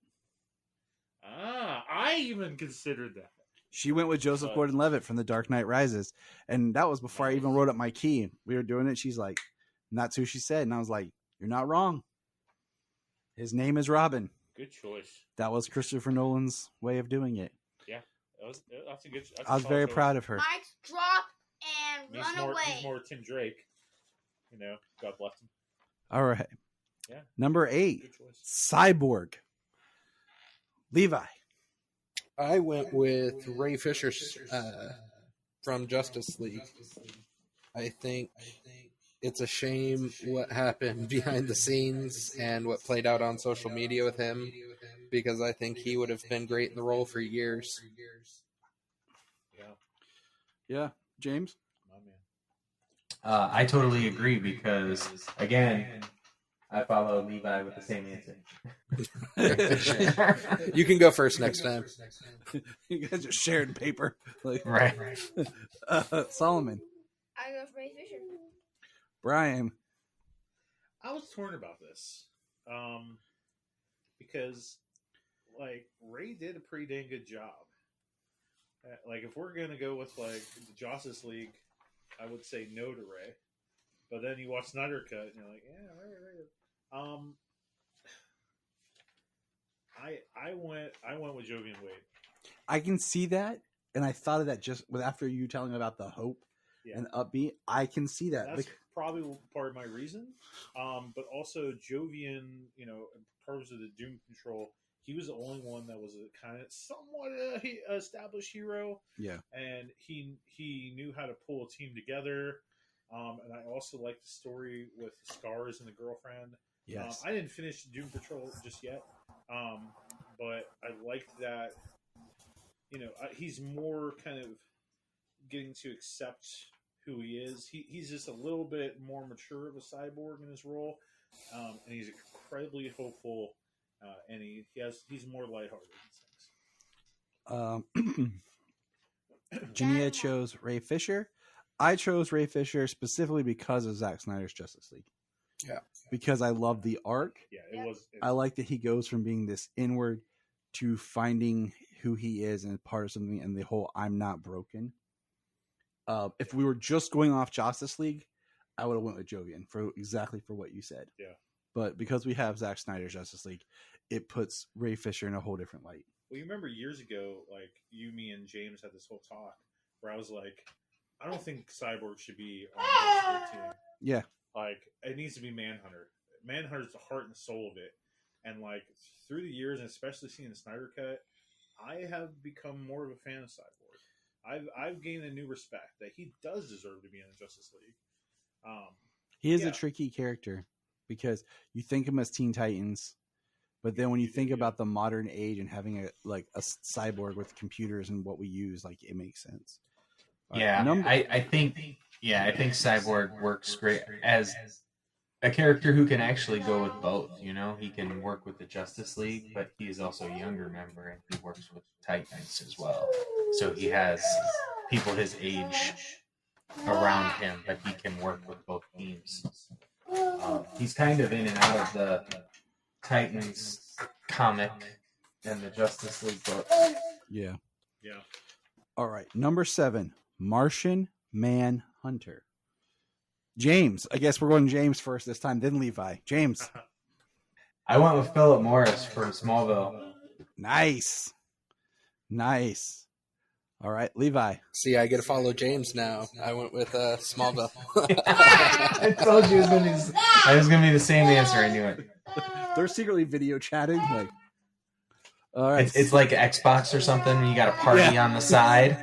I even considered that. She went with Joseph Gordon-Levitt from The Dark Knight Rises. And that was before I even wrote up my key. We were doing it. She's like, and that's who she said. And I was like, you're not wrong. His name is Robin. Good choice. That was Christopher Nolan's way of doing it. Yeah. That's a good I was very proud of her. Mike's drop and run away. He's more Tim Drake. God bless him. All right. Yeah. Number 8, Cyborg. Levi. I went with Ray Fisher from Justice League. I think it's a shame what happened behind the scenes and what played out on social media with him, because I think he would have been great in the role for years. Yeah. James? I totally agree because, again, I follow Levi with the same answer. You can go first next time. You guys just shared paper. Right. Solomon. I go for Ray Fisher. Brian. I was torn about this. Because, Ray did a pretty dang good job. If we're going to go with, the Justice League, I would say no to Ray. But then you watch Snyder Cut, and you're like, yeah, Ray. I went with Jovian Wade. I can see that, and I thought of that just after you telling me about the hope and upbeat. I can see that. That's probably part of my reason. But also Jovian, in terms of the Doom Control, he was the only one that was a kind of somewhat established hero. Yeah. And he knew how to pull a team together. And I also like the story with Scars and the girlfriend. Yes. I didn't finish Doom Patrol just yet, but I liked that. He's more kind of getting to accept who he is. He's just a little bit more mature of a cyborg in his role, and he's incredibly hopeful, and he's more lighthearted in things. Jania chose Ray Fisher. I chose Ray Fisher specifically because of Zack Snyder's Justice League. Yeah. Because I love the arc. Yeah, it was. I like that he goes from being this inward to finding who he is and part of something, and the whole "I'm not broken." If we were just going off Justice League, I would have went with Jovian for what you said. Yeah. But because we have Zack Snyder's Justice League, it puts Ray Fisher in a whole different light. Well, you remember years ago, like you, me, and James had this whole talk where I was like, I don't think Cyborg should be on the Justice League team. Yeah. Like, it needs to be Manhunter. Manhunter's the heart and soul of it. And, like, through the years, and especially seeing the Snyder Cut, I have become more of a fan of Cyborg. I've gained a new respect that he does deserve to be in the Justice League. He is a tricky character because you think of him as Teen Titans, but then when you think about the modern age and having a cyborg with computers and what we use, like, it makes sense. I think Cyborg works great as a character who can actually go with both. He can work with the Justice League, but he is also a younger member and he works with Titans as well. So he has people his age around him, but he can work with both teams. He's kind of in and out of the Titans comic and the Justice League book. Yeah. Yeah. All right. Number 7, Martian Manhunter. James. I guess we're going James first this time, then Levi. James. I went with Philip Morris from Smallville. Nice. All right, Levi. See, I get to follow James now. I went with Smallville. I told you it was going to be the same answer. I knew it. They're secretly video chatting. Like, all right, it's like Xbox or something. You got a party on the side.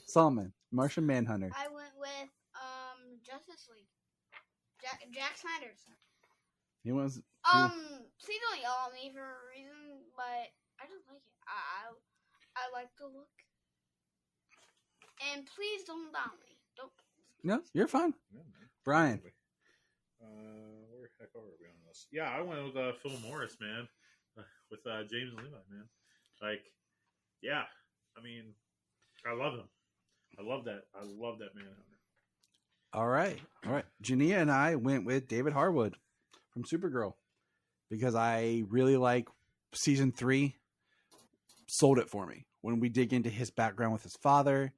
Solomon, Martian Manhunter. I went with Justice League. Jack Snyder's. He was. Please don't yell at me for a reason, but I just like it. I like the look. And please don't down me. Don't. No, you're fine. Yeah, Brian. Where the heck are we on this? Yeah, I went with Phil Morris, man. With James and Levi, man. Like, yeah. I mean, I love him. I love that Manhunter. All right. Jania and I went with David Harwood from Supergirl because I really like season 3. Sold it for me. When we dig into his background with his father,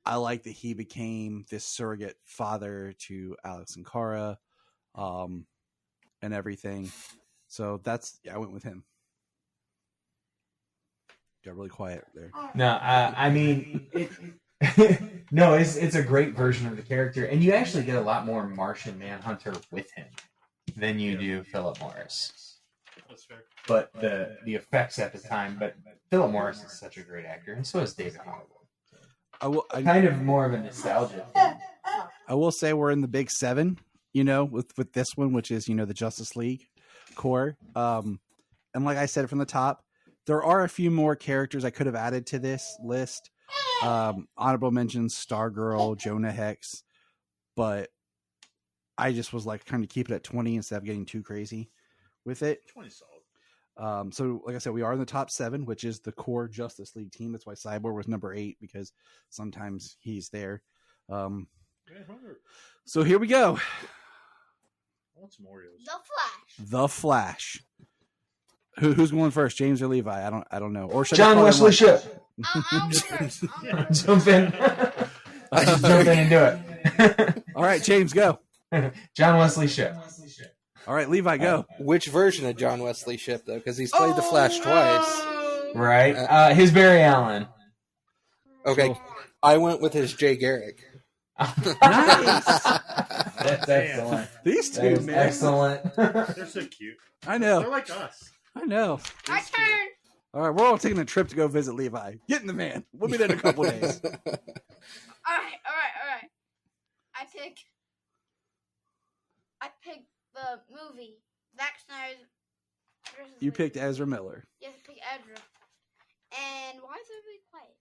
I like that he became this surrogate father to Alex and Kara, and everything. So I went with him. Got really quiet there. No, I mean, it's a great version of the character, and you actually get a lot more Martian Manhunter with him than you do Philip Morris. That's fair. But the effects at the time, but Philip Morris is such a great actor, and so is David Harwood. Kind of more of a nostalgia thing. I will say we're in the big 7, with this one, which is, the Justice League core. And like I said from the top, there are a few more characters I could have added to this list. Honorable mentions, Stargirl, Jonah Hex, but I just was like trying to keep it at 20 instead of getting too crazy with it. 20 solid. So like I said, we are in the top 7, which is the core Justice League team. That's why Cyborg was number 8, because sometimes he's there. So here we go. I want some Oreos. The Flash. Who's going first, James or Levi? I don't know. Or should John Wesley Shipp. I'll go first. Jump in. Just jump in and do it. All right, James, go. John Wesley Shipp. All right, Levi, go. Which version of John Wesley Shipp, though? Because he's played the Flash twice. Right. His Barry Allen. Okay. Cool. I went with his Jay Garrick. Nice. That's excellent. These two, man. Excellent. They're so cute. I know. They're like us. I know. My turn. All right, we're all taking a trip to go visit Levi. Get in the van. We'll be there in a couple days. All right. I movie. Zack Snyder's. You picked Ezra Miller. Yes, I picked Ezra. And why is everybody quiet?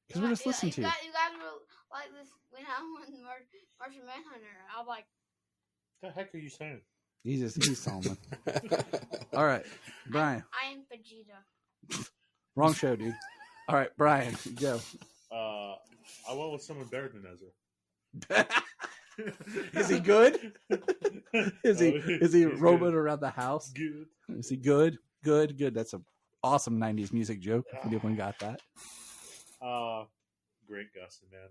Because we're just listening to you. You guys were like this when I won Martian Manhunter. I was like, What the heck are you saying? He's Solomon. All right, Brian. I am Vegeta. Wrong show, dude. All right, Brian, go. I went with someone better than Ezra. Is he good? Is he roaming good. around the house? Good. Is he good? Good. That's an awesome '90s music joke. If anyone got that. Grant Gustin, man.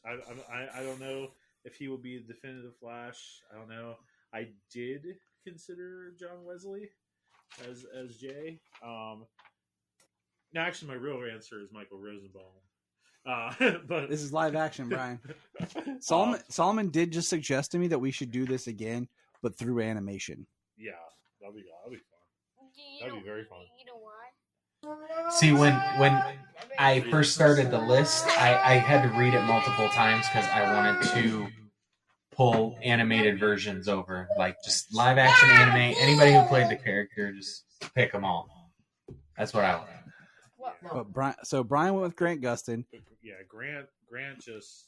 I don't know if he will be the definitive Flash. I don't know. I did consider John Wesley as Jay. Now, actually, my real answer is Michael Rosenbaum. But This is live action, Brian. Solomon did just suggest to me that we should do this again, but through animation. Yeah, that'll be fun. That'd be very fun. You know why? See, when I first started the list, I had to read it multiple times because I wanted to pull animated versions over, like just live action anime. Anybody who played the character, just pick them all. That's what I want. But Brian went with Grant Gustin, Yeah, Grant just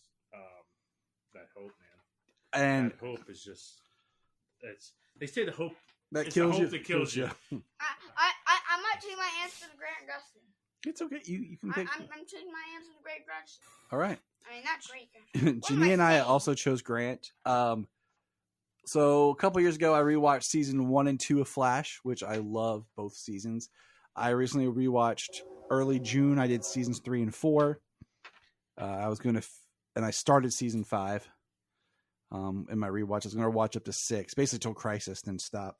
that hope, man. and That hope is just they say the hope that it's kills the you. hope that kills you. I might change my answer to Grant Gustin. It's okay. You can pick. I'm changing my answer to Grant Gustin. All right. I mean, not Grant Gustin. Jeannie and I also chose Grant. So a couple years ago, I rewatched season 1 and 2 of Flash, which I love both seasons. I recently rewatched early June. I did seasons 3 and 4. I was going to, and I started season 5 in my rewatch. I was going to watch up to 6, basically till Crisis, then stop.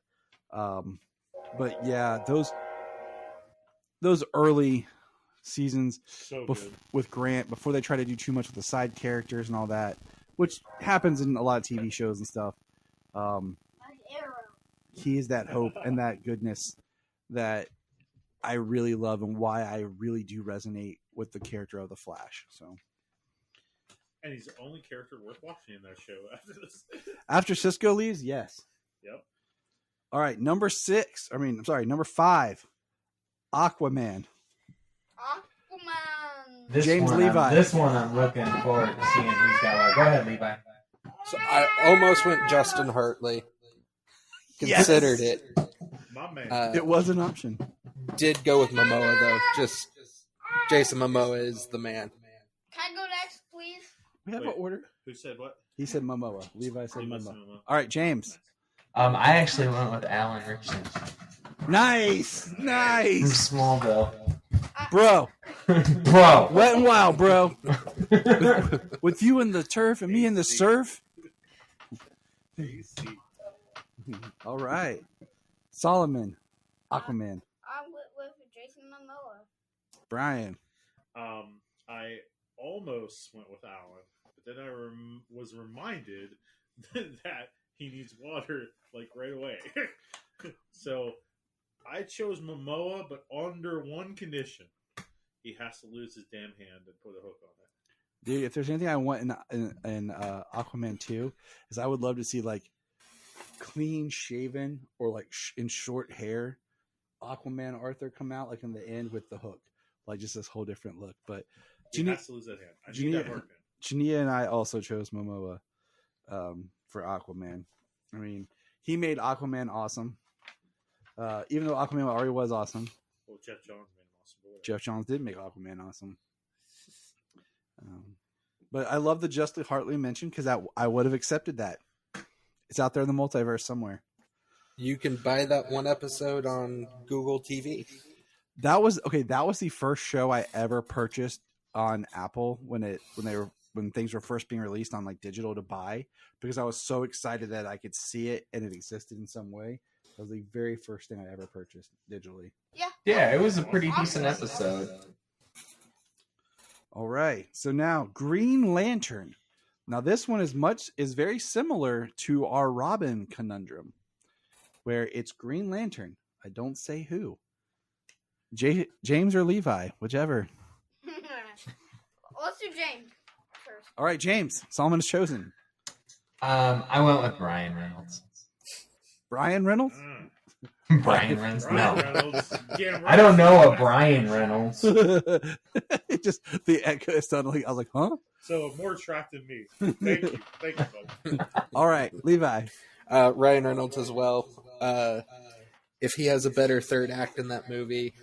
But yeah, those early seasons So good. with Grant, before they try to do too much with the side characters and all that, which happens in a lot of TV shows and stuff. He is that hope and that goodness that I really love, and why I really do resonate with the character of the Flash. So, And he's the only character worth watching in that show after this. after Cisco leaves, yes. Yep. All right, number 5, Aquaman. Aquaman. James Levi. This one I'm looking forward to seeing who's got what. Go ahead, Levi. So I almost went Justin Hartley. Yes. Considered it. My man. It was an option. Did go with Momoa though. Just Jason Momoa is the man. Can I go next, please? We have Wait. an order. Who said what? He said Momoa. Levi said Levi Momoa. said Momoa. All right, James. I actually went with Alan Richardson Nice. from Smallville. Bro. Bro. Wet and wild, bro. With you in the turf and me in the surf. All right. Solomon. Aquaman. I'm with Jason Momoa. Brian. I almost went with Alan, but then I was reminded that he needs water like right away. So I chose Momoa, but under one condition: he has to lose his damn hand and put a hook on it. Dude, if there's anything I want in Aquaman 2, is I would love to see like clean shaven or like in short hair Aquaman Arthur come out like in the end with the hook, like just this whole different look. But He has to lose that hand. I need that hook. Jania and I also chose Momoa for Aquaman. I mean, he made Aquaman awesome. Even though Aquaman already was awesome, Well, Jeff Johns made him awesome. But whatever. Jeff Johns did make Aquaman awesome. But I love the Justin Hartley mention because I would have accepted that. It's out there in the multiverse somewhere. You can buy that one episode on Google TV. That was the first show I ever purchased on Apple when things were first being released on like digital to buy, because I was so excited that I could see it and it existed in some way. That was the very first thing I ever purchased digitally. Yeah, it was a pretty decent episode. All right. So now Green Lantern. Now this one is very similar to our Robin conundrum, where it's Green Lantern. I don't say who. James or Levi, whichever. Let's do James first. All right, James. Solomon is chosen. I went with Ryan Reynolds. Brian Reynolds? Brian Reynolds? Brian No. Reynolds. Damn I don't right. know a Brian Reynolds. It just the echo suddenly. I was like, huh? So more attractive than me. Thank you. Thank you, bud. All right, Levi. Ryan Reynolds as well. If he has a better third act in that movie,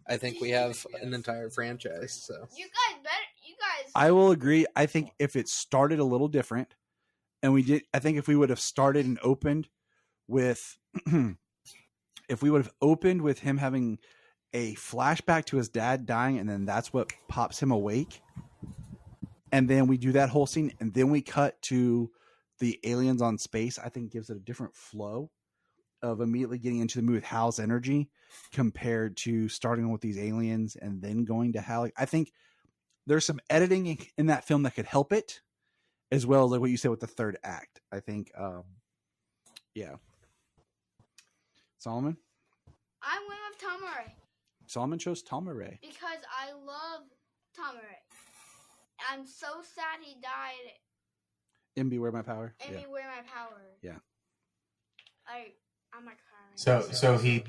I think we have an entire franchise. So You guys. I will agree. I think if it started a little different, and we did, I think if we would have started and opened with, if we would have opened with him having a flashback to his dad dying, and then that's what pops him awake, and then we do that whole scene, and then we cut to the aliens on space, I think gives it a different flow of immediately getting into the movie with Hal's energy compared to starting with these aliens and then going to Hal. I think there's some editing in that film that could help it, as well as like what you said with the third act. I think, yeah. Solomon? I went with Tom Murray Solomon chose Tom Murray. because I love Tom Murray. I'm so sad he died. In Beware My Power. And Yeah. Beware My Power. Yeah. I'm like crying. So he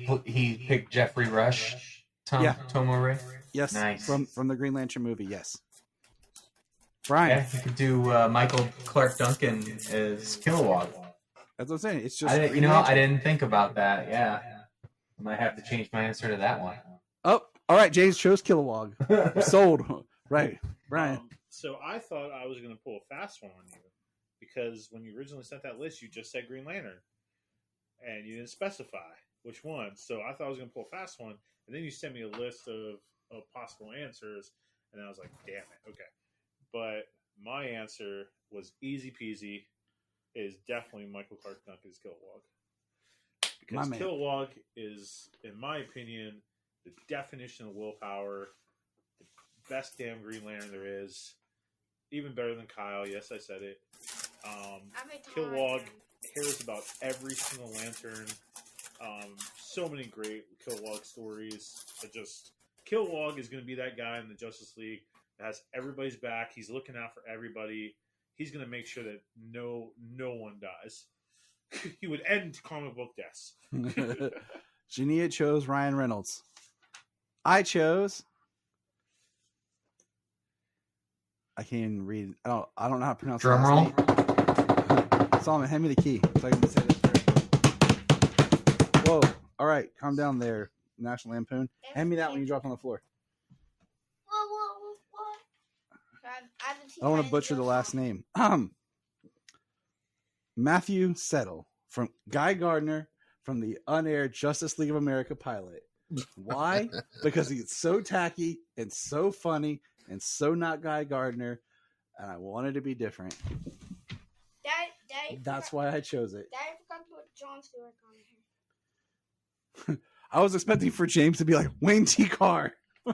picked Jeffrey Rush. Yeah. Tom Murray. Yes. Nice. From the Green Lantern movie. Yes. Brian. Yeah, you could do Michael Clark Duncan as Kilowog. That's what I'm saying. It's just I Green Lantern. didn't think about that. Yeah, I might have to change my answer to that one. Oh, all right. James chose Kilowog. Sold. Right. Brian. So I thought I was going to pull a fast one on you because when you originally sent that list, you just said Green Lantern, and you didn't specify which one. So I thought I was going to pull a fast one, and then you sent me a list of possible answers, and I was like, damn it, okay. But my answer was easy peasy. It is definitely Michael Clark Duncan's Kilowog. Because Kilowog is, in my opinion, the definition of willpower, the best damn Green Lantern there is. Even better than Kyle. Yes, I said it. Kilowog cares about every single lantern. So many great Kilowog stories. Kilowog is going to be that guy in the Justice League that has everybody's back. He's looking out for everybody. He's going to make sure that no one dies. He would end comic book deaths. Jania chose Ryan Reynolds. I chose. I can't even read. I don't know how to pronounce. Drum roll. Solomon, hand me the key so I can say this correctly. Whoa! All right, calm down there, National Lampoon. Hand me that when you drop on the floor. I don't want to butcher the last name. Matthew Settle from Guy Gardner from the unaired Justice League of America pilot. Why? Because he's so tacky and so funny and so not Guy Gardner, and I wanted to be different. That's why I chose it. Daddy forgot to put John Stewart on here. I was expecting for James to be like Wayne T. Carr. I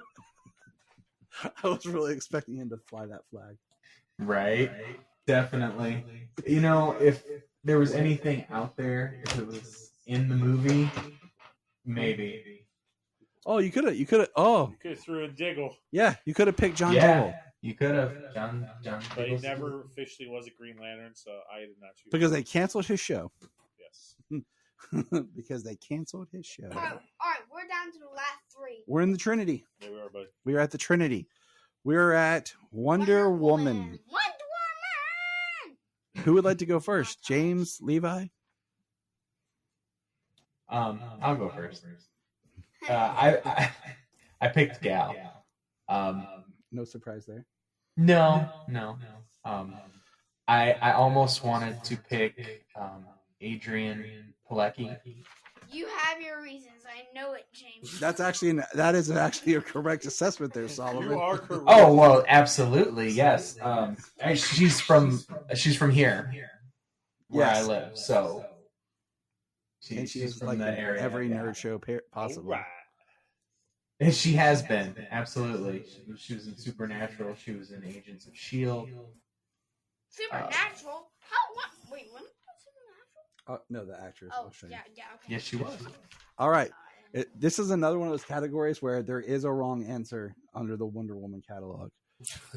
was really expecting him to fly that flag. Right. Definitely. You know, if there was anything out there, if it was in the movie, maybe. Oh, you could have. Oh, You could have threw a Diggle, yeah, you could have picked John Yeah, Diggle you could have. John. but he never officially was a Green Lantern, so I did not choose. because they canceled his show. Yes. Because they canceled his show. All right, we're down to the last three. We're in the Trinity. There we are, buddy. We are at the Trinity. We're at Wonder Woman. Wonder Woman! Who would like to go first? James, Levi? I'll go first. I picked Gal. No surprise there. No. I almost wanted to pick Adrian Pilecki. You have your reasons. I know it, James. That is actually a correct assessment there, Solomon. You are correct. Oh well, absolutely, yes. She's from here, where I live. So And she's from like that in area. every yeah. nerd show possible. All right. And she has been absolutely. She was in Supernatural. She was in Agents of Shield. Supernatural? Wait, when was Supernatural? No, the actress. Oh, I'll show you. yeah, okay. Yes, she was. All right. This is another one of those categories where there is a wrong answer under the Wonder Woman catalog.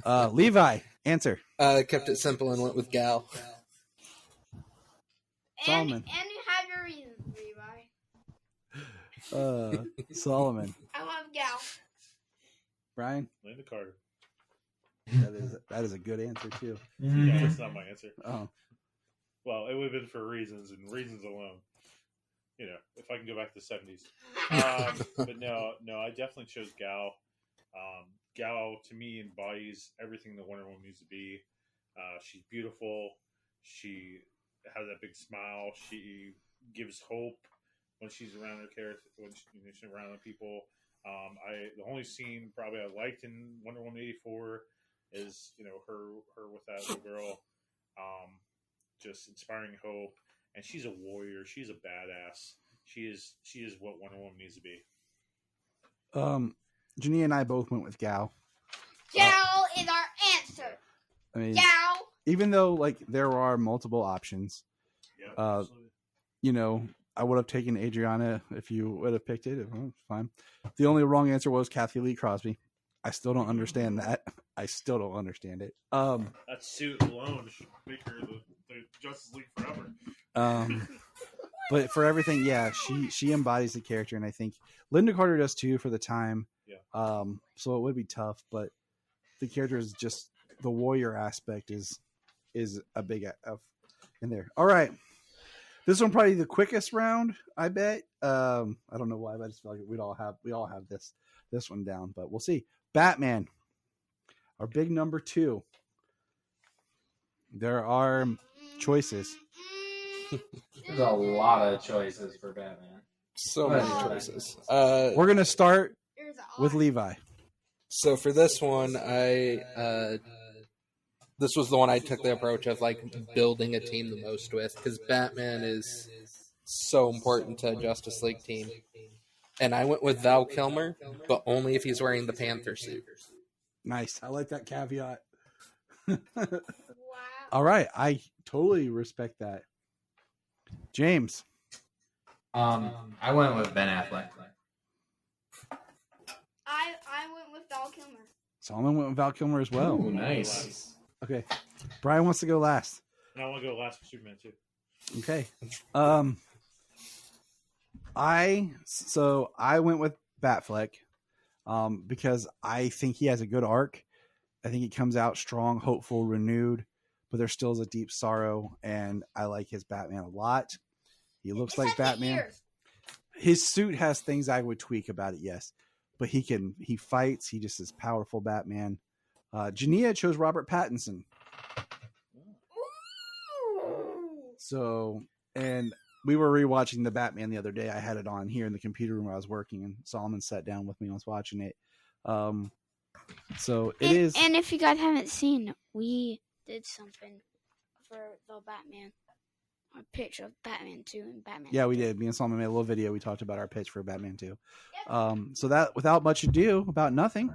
Levi, answer. kept it simple and went with Gal. Solomon. And you have your reasons, Levi. Solomon. I love Gal. Brian. Linda Carter. That is a good answer too. Yeah, that's not my answer. Oh. Well, it would have been for reasons and reasons alone. You know, if I can go back to the 70s. But no, I definitely chose Gal. Gal, to me, embodies everything that Wonder Woman needs to be. She's beautiful. She has that big smile. She gives hope when she's around her character, when she's around the people. The only scene probably I liked in Wonder Woman 84 is, you know, her with that little girl, just inspiring hope. And she's a warrior. She's a badass. She is what Wonder Woman needs to be. Jania and I both went with Gal. Gal is our answer. I mean, Gal. even though like there are multiple options, Yeah, you know, I would have taken Adriana if you would have picked it. Well, fine. The only wrong answer was Kathy Lee Crosby. I still don't understand that. I still don't understand it. that suit alone should make her the Justice League forever. But for everything, yeah, she embodies the character, and I think Linda Carter does too for the time. Yeah. So it would be tough, but the character is just the warrior aspect is a big F in there. All right, this one probably the quickest round, I bet. I don't know why, but I just feel like we all have this one down, but we'll see. Batman, our big number 2. There are choices. There's a lot of choices for Batman. So many choices. We're gonna start There's a with lot. Levi. So for this one, this was the one I took the approach of like building a team the most with, because Batman is so important to a Justice League team. And I went with Val Kilmer, but only if he's wearing the Panther suit. Nice. I like that caveat. Wow. All right. I totally respect that. James. I went with Ben Affleck. I went with Val Kilmer. Solomon went with Val Kilmer as well. Ooh, nice. Okay. Brian wants to go last. And I want to go last for Superman too. Okay. I went with Batfleck because I think he has a good arc. I think he comes out strong, hopeful, renewed, but there still is a deep sorrow, and I like his Batman a lot. He looks like Batman. His suit has things I would tweak about it, yes, but he fights. He just is powerful Batman. Jania chose Robert Pattinson. So, and we were rewatching the Batman the other day. I had it on here in the computer room where I was working, and Solomon sat down with me and was watching it. So it is. And if you guys haven't seen, we did something for the Batman. A picture of Batman 2 and Batman. Yeah, we did. Me and Solomon made a little video. We talked about our pitch for Batman 2. So that, without much ado, about nothing,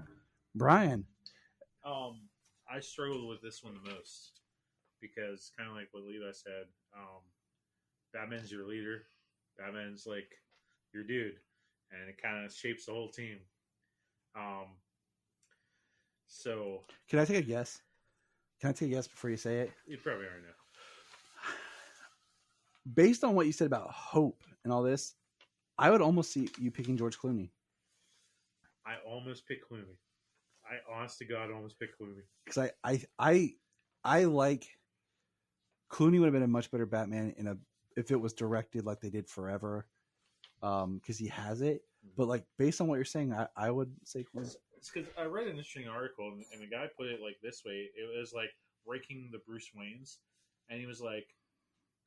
Brian. I struggled with this one the most because, kind of like what Levi said, Batman's your leader. Batman's like your dude, and it kind of shapes the whole team. So Can I take a guess? Can I take a guess before you say it? you probably already know. Based on what you said about hope and all this, I would almost see you picking George Clooney. I almost picked Clooney. I honest to God almost picked Clooney. Because I like Clooney would have been a much better Batman if it was directed like they did Forever, because he has it. But like based on what you're saying, I would say Clooney. It's because I read an interesting article, and the guy put it like this way: it was like ranking the Bruce Waynes, and he was like,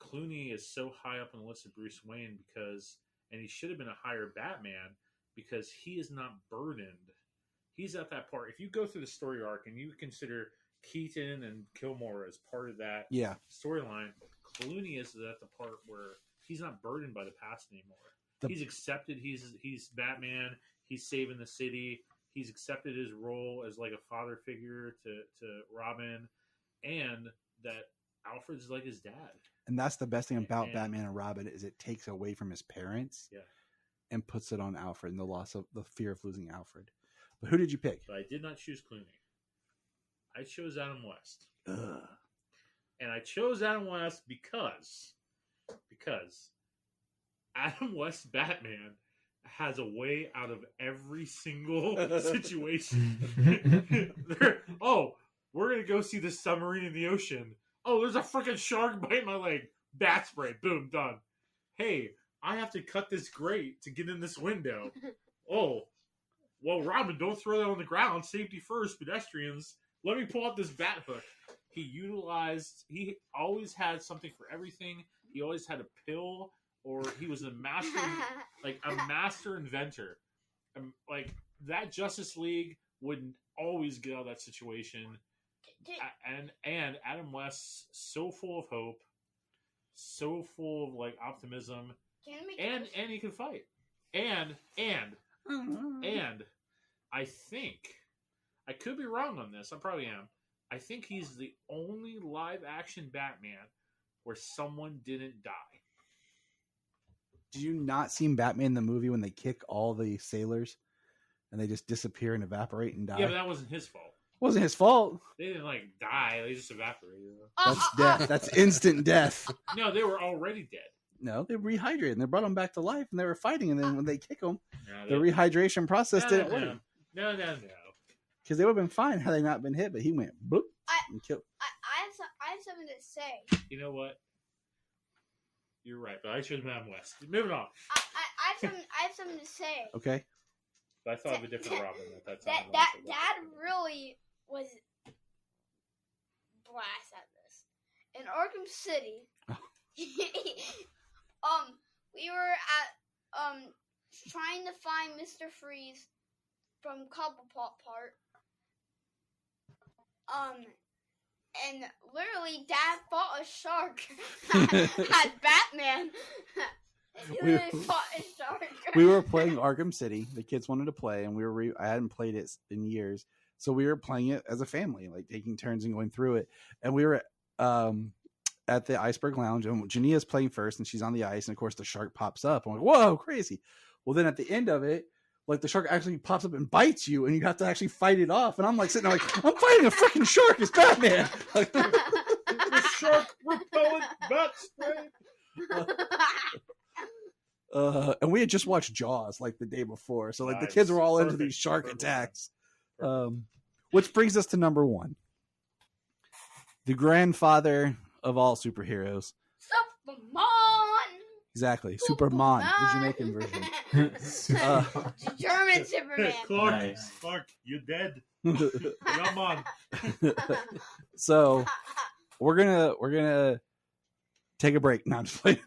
Clooney is so high up on the list of Bruce Wayne and he should have been a higher Batman because he is not burdened. He's at that part. If you go through the story arc and you consider Keaton and Kilmore as part of that storyline, Clooney is at the part where he's not burdened by the past anymore. He's accepted he's Batman. He's saving the city. He's accepted his role as like a father figure to Robin, and that Alfred's like his dad. And that's the best thing about Batman and Robin is it takes away from his parents and puts it on Alfred and the fear of losing Alfred. But who did you pick? But I did not choose Clooney. I chose Adam West. Ugh. And I chose Adam West because because Adam West's Batman has a way out of every single situation. Oh, we're gonna go see the submarine in the ocean. Oh, there's a freaking shark biting my leg. Bat spray. Boom, done. Hey, I have to cut this grate to get in this window. Oh, well, Robin, don't throw that on the ground. Safety first, pedestrians. Let me pull out this bat hook. He always had something for everything. He always had a pill, or he was a master inventor. Like, that Justice League would always get out of that situation. And Adam West's so full of hope, so full of like optimism, and he can fight. And I think, I could be wrong on this, I probably am. I think he's the only live action Batman where someone didn't die. Did you not see Batman the movie when they kick all the sailors and they just disappear and evaporate and die? Yeah, but that wasn't his fault. It wasn't his fault. They didn't like die, they just evaporated. That's death. That's instant death. No, they were already dead. No, they rehydrated and they brought them back to life and they were fighting, and then when they kick them, No, the rehydration process didn't work. No. Because they would have been fine had they not been hit, but he went boop and killed. I have something to say. You know what? You're right, but I should have been Adam West. Moving on. I have something to say. Okay. But I thought of a different Robin at that time. Dad really was blast at this. In Arkham City, we were at trying to find Mr. Freeze from Cobblepot Park. And literally, Dad fought a shark at Batman. We fought a shark. We were playing Arkham City. The kids wanted to play, and I hadn't played it in years, so we were playing it as a family, like taking turns and going through it. And we were at the Iceberg Lounge, and Jania's playing first, and she's on the ice, and of course the shark pops up. I'm like, whoa, crazy! Well, then at the end of it, like the shark actually pops up and bites you, and you have to actually fight it off. And I'm like sitting there like, I'm fighting a freaking shark. It's Batman. Like, the shark repellent bat spray. And we had just watched Jaws like the day before, so like Nice. the kids were all into Perfect. these shark Perfect. attacks. Which brings us to number one, the grandfather of all superheroes. Superman. Exactly, Superman. Did you make him version? German Superman. Clark, Nice. Clark, you dead. Come on. So we're gonna take a break. No, I'm just playing.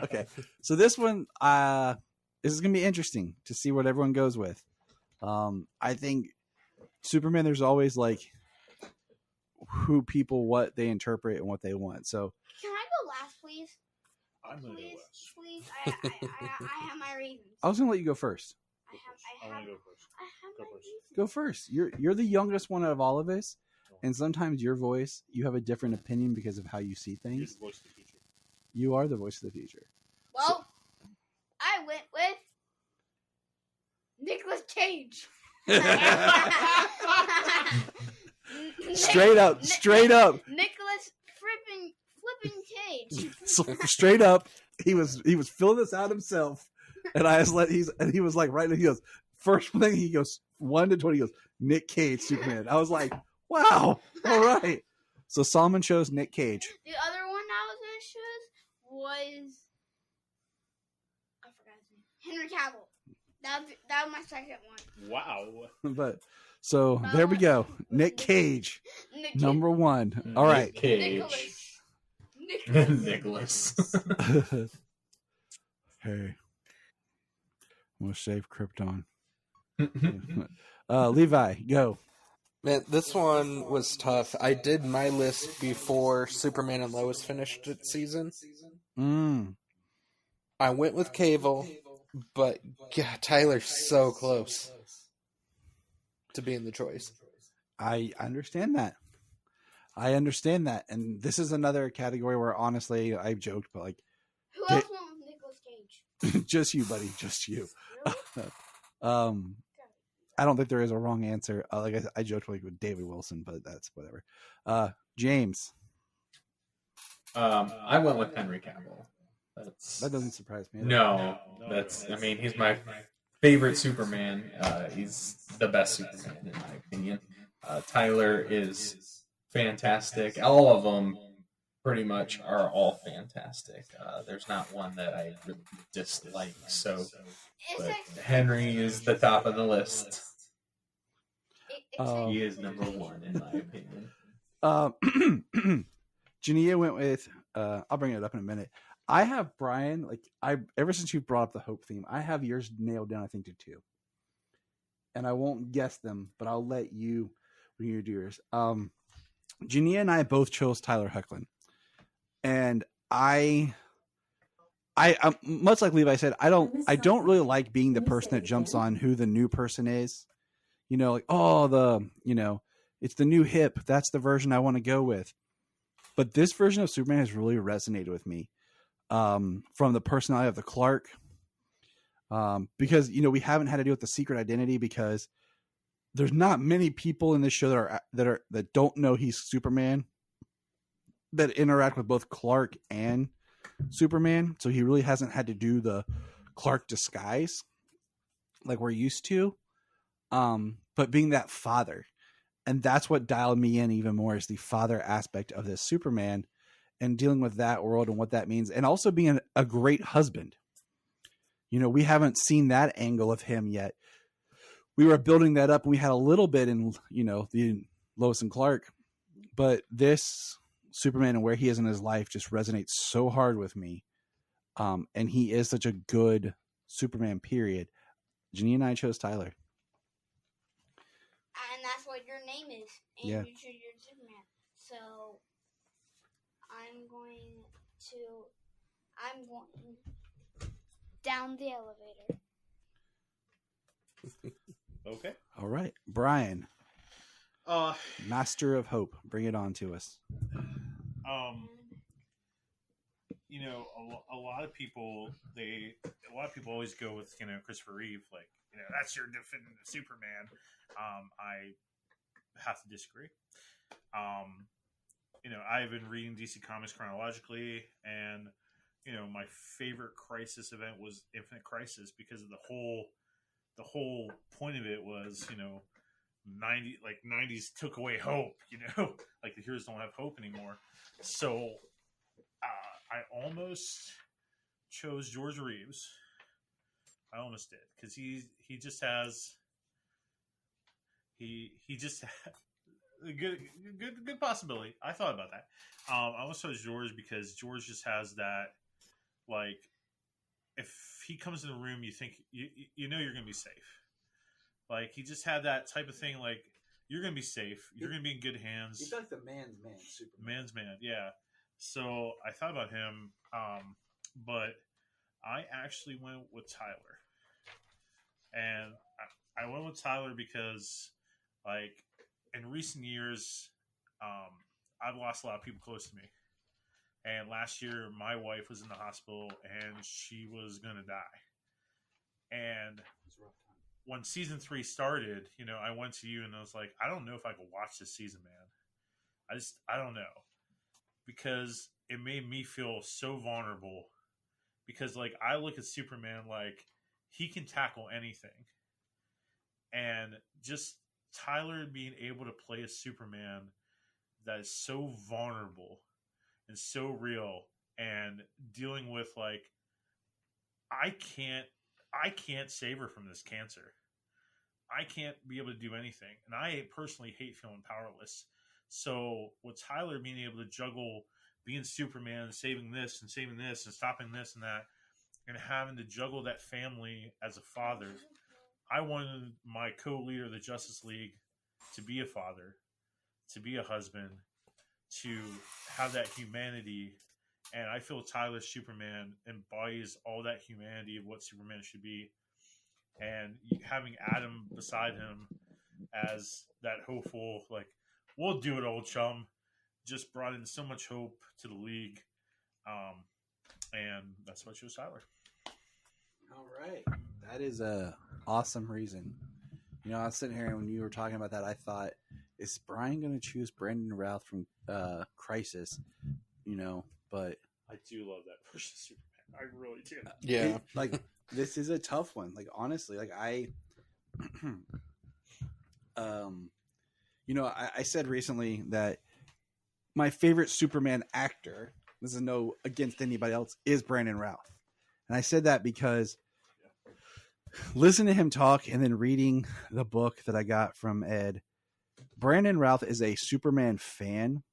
Okay, so this one, this is gonna be interesting to see what everyone goes with. I think Superman, there's always like what they interpret and what they want. So Can I go last, please? I'm gonna go Please, last. please. I have my reasons. I was gonna let you go first. I want to go first. I have Go my first. reasons. Go first. You're the youngest one out of all of us, and sometimes your voice, you have a different opinion because of how you see You're things. the voice of the future. You are the voice of the future. Well, I went with Nicolas Cage. Straight up. Nicholas flipping Cage. So straight up, he was filling this out himself, and he was like, right. He goes, first thing he goes 1 to 20. He goes, Nick Cage, Superman. I was like, wow, all right. So Solomon chose Nick Cage. The other one I was gonna choose was I forgot his name. Henry Cavill. That was my second one. Wow. But so there we go. Nick Cage, Nick number one. All right. Cage. Nicholas. Nicholas. Hey, I'm gonna save Krypton. Levi, go. Man, this one was tough. I did my list before Superman and Lois finished its season. I went with Cable, but God, Tyler's so close to being the choice. I understand that. And this is another category where honestly I've joked, but like Who else went with Nicolas Cage? just you, buddy, just you. Really? I don't think there is a wrong answer. Like I joked like with David Wilson, but that's whatever. James. I went with Henry Cavill. That doesn't surprise me. No, that's. I mean, he's my favorite Superman. He's the best Superman in my opinion. Tyler is fantastic. All of them, pretty much, are all fantastic. There's not one that I really dislike. So, but Henry is the top of the list. He is number one in my opinion. Jania went with. I'll bring it up in a minute. I have Brian. Ever since you brought up the Hope theme, I have yours nailed down. I think to 2, and I won't guess them, but I'll let you when you do yours. Jania and I both chose Tyler Hoechlin, and I much like Levi said, I don't really like being the person that jumps on who the new person is. You know, it's the new hip. That's the version I want to go with. But this version of Superman has really resonated with me. From the personality of the Clark, because we haven't had to deal with the secret identity because there's not many people in this show that don't know he's Superman that interact with both Clark and Superman. So he really hasn't had to do the Clark disguise like we're used to. But being that father, and that's what dialed me in even more, is the father aspect of this Superman. And dealing with that world and what that means, and also being a great husband. We haven't seen that angle of him yet. We were building that up. And we had a little bit in, the Lois and Clark, but this Superman and where he is in his life just resonates so hard with me. And he is such a good Superman, period. Janine and I chose Tyler. And that's what your name is. And Yeah. you choose your Superman. So I'm going down the elevator. Okay. All right. Brian. Uh, Master of Hope. Bring it on to us. A lot of people always go with Christopher Reeve, that's your definitive Superman. I have to disagree. I've been reading DC Comics chronologically, and my favorite Crisis event was Infinite Crisis because of the whole point of it was 90s took away hope, like the heroes don't have hope anymore. So I almost chose George Reeves. I almost did because he just has a good possibility. I thought about that. I almost chose George because George just has that, if he comes in the room, you think you're going to be safe. He just had that type of thing. You're going to be safe. You're going to be in good hands. He's like the man's man, Superman. Man's man, yeah. So I thought about him, but I actually went with Tyler, and I went with Tyler because, in recent years, I've lost a lot of people close to me. And last year, my wife was in the hospital, and she was going to die. And when season 3 started, I went to you, and I was like, I don't know if I could watch this season, man. I don't know. Because it made me feel so vulnerable. Because, I look at Superman he can tackle anything. And just Tyler being able to play a Superman that is so vulnerable and so real, and dealing with I can't save her from this cancer. I can't be able to do anything. And I personally hate feeling powerless. So with Tyler being able to juggle being Superman, saving this and stopping this and that, and having to juggle that family as a father, I wanted my co-leader of the Justice League to be a father, to be a husband, to have that humanity. And I feel Tyler's Superman embodies all that humanity of what Superman should be. And having Adam beside him as that hopeful, we'll do it, old chum, just brought in so much hope to the league. And that's what chose Tyler. All right. That is a awesome reason. I was sitting here, and when you were talking about that, I thought, is Brian going to choose Brandon Routh from Crisis? But I do love that version of Superman. I really do. Yeah. Like this is a tough one. Like honestly, like I I said recently that my favorite Superman actor, this is no against anybody else, is Brandon Routh. And I said that because listening to him talk and then reading the book that I got from Ed, Brandon Routh is a Superman fan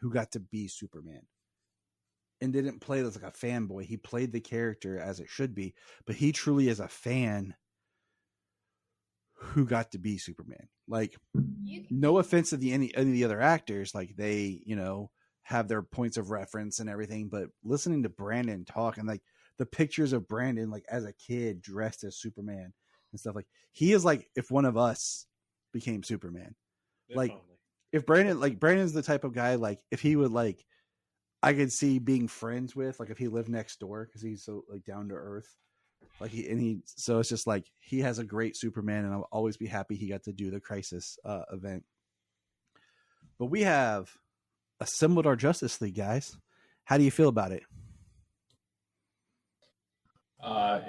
who got to be Superman and didn't play this like a fanboy. He played the character as it should be, but he truly is a fan who got to be Superman. Like, no offense to any of the other actors, like they, have their points of reference and everything, but listening to Brandon talk and like the pictures of Brandon, like as a kid dressed as Superman and stuff, like he is like if one of us became Superman. Like if Brandon's the type of guy, like if he would like, I could see being friends with, like if he lived next door because he's so like down to earth. Like so it's just like he has a great Superman, and I'll always be happy he got to do the Crisis event. But we have assembled our Justice League, guys. How do you feel about it?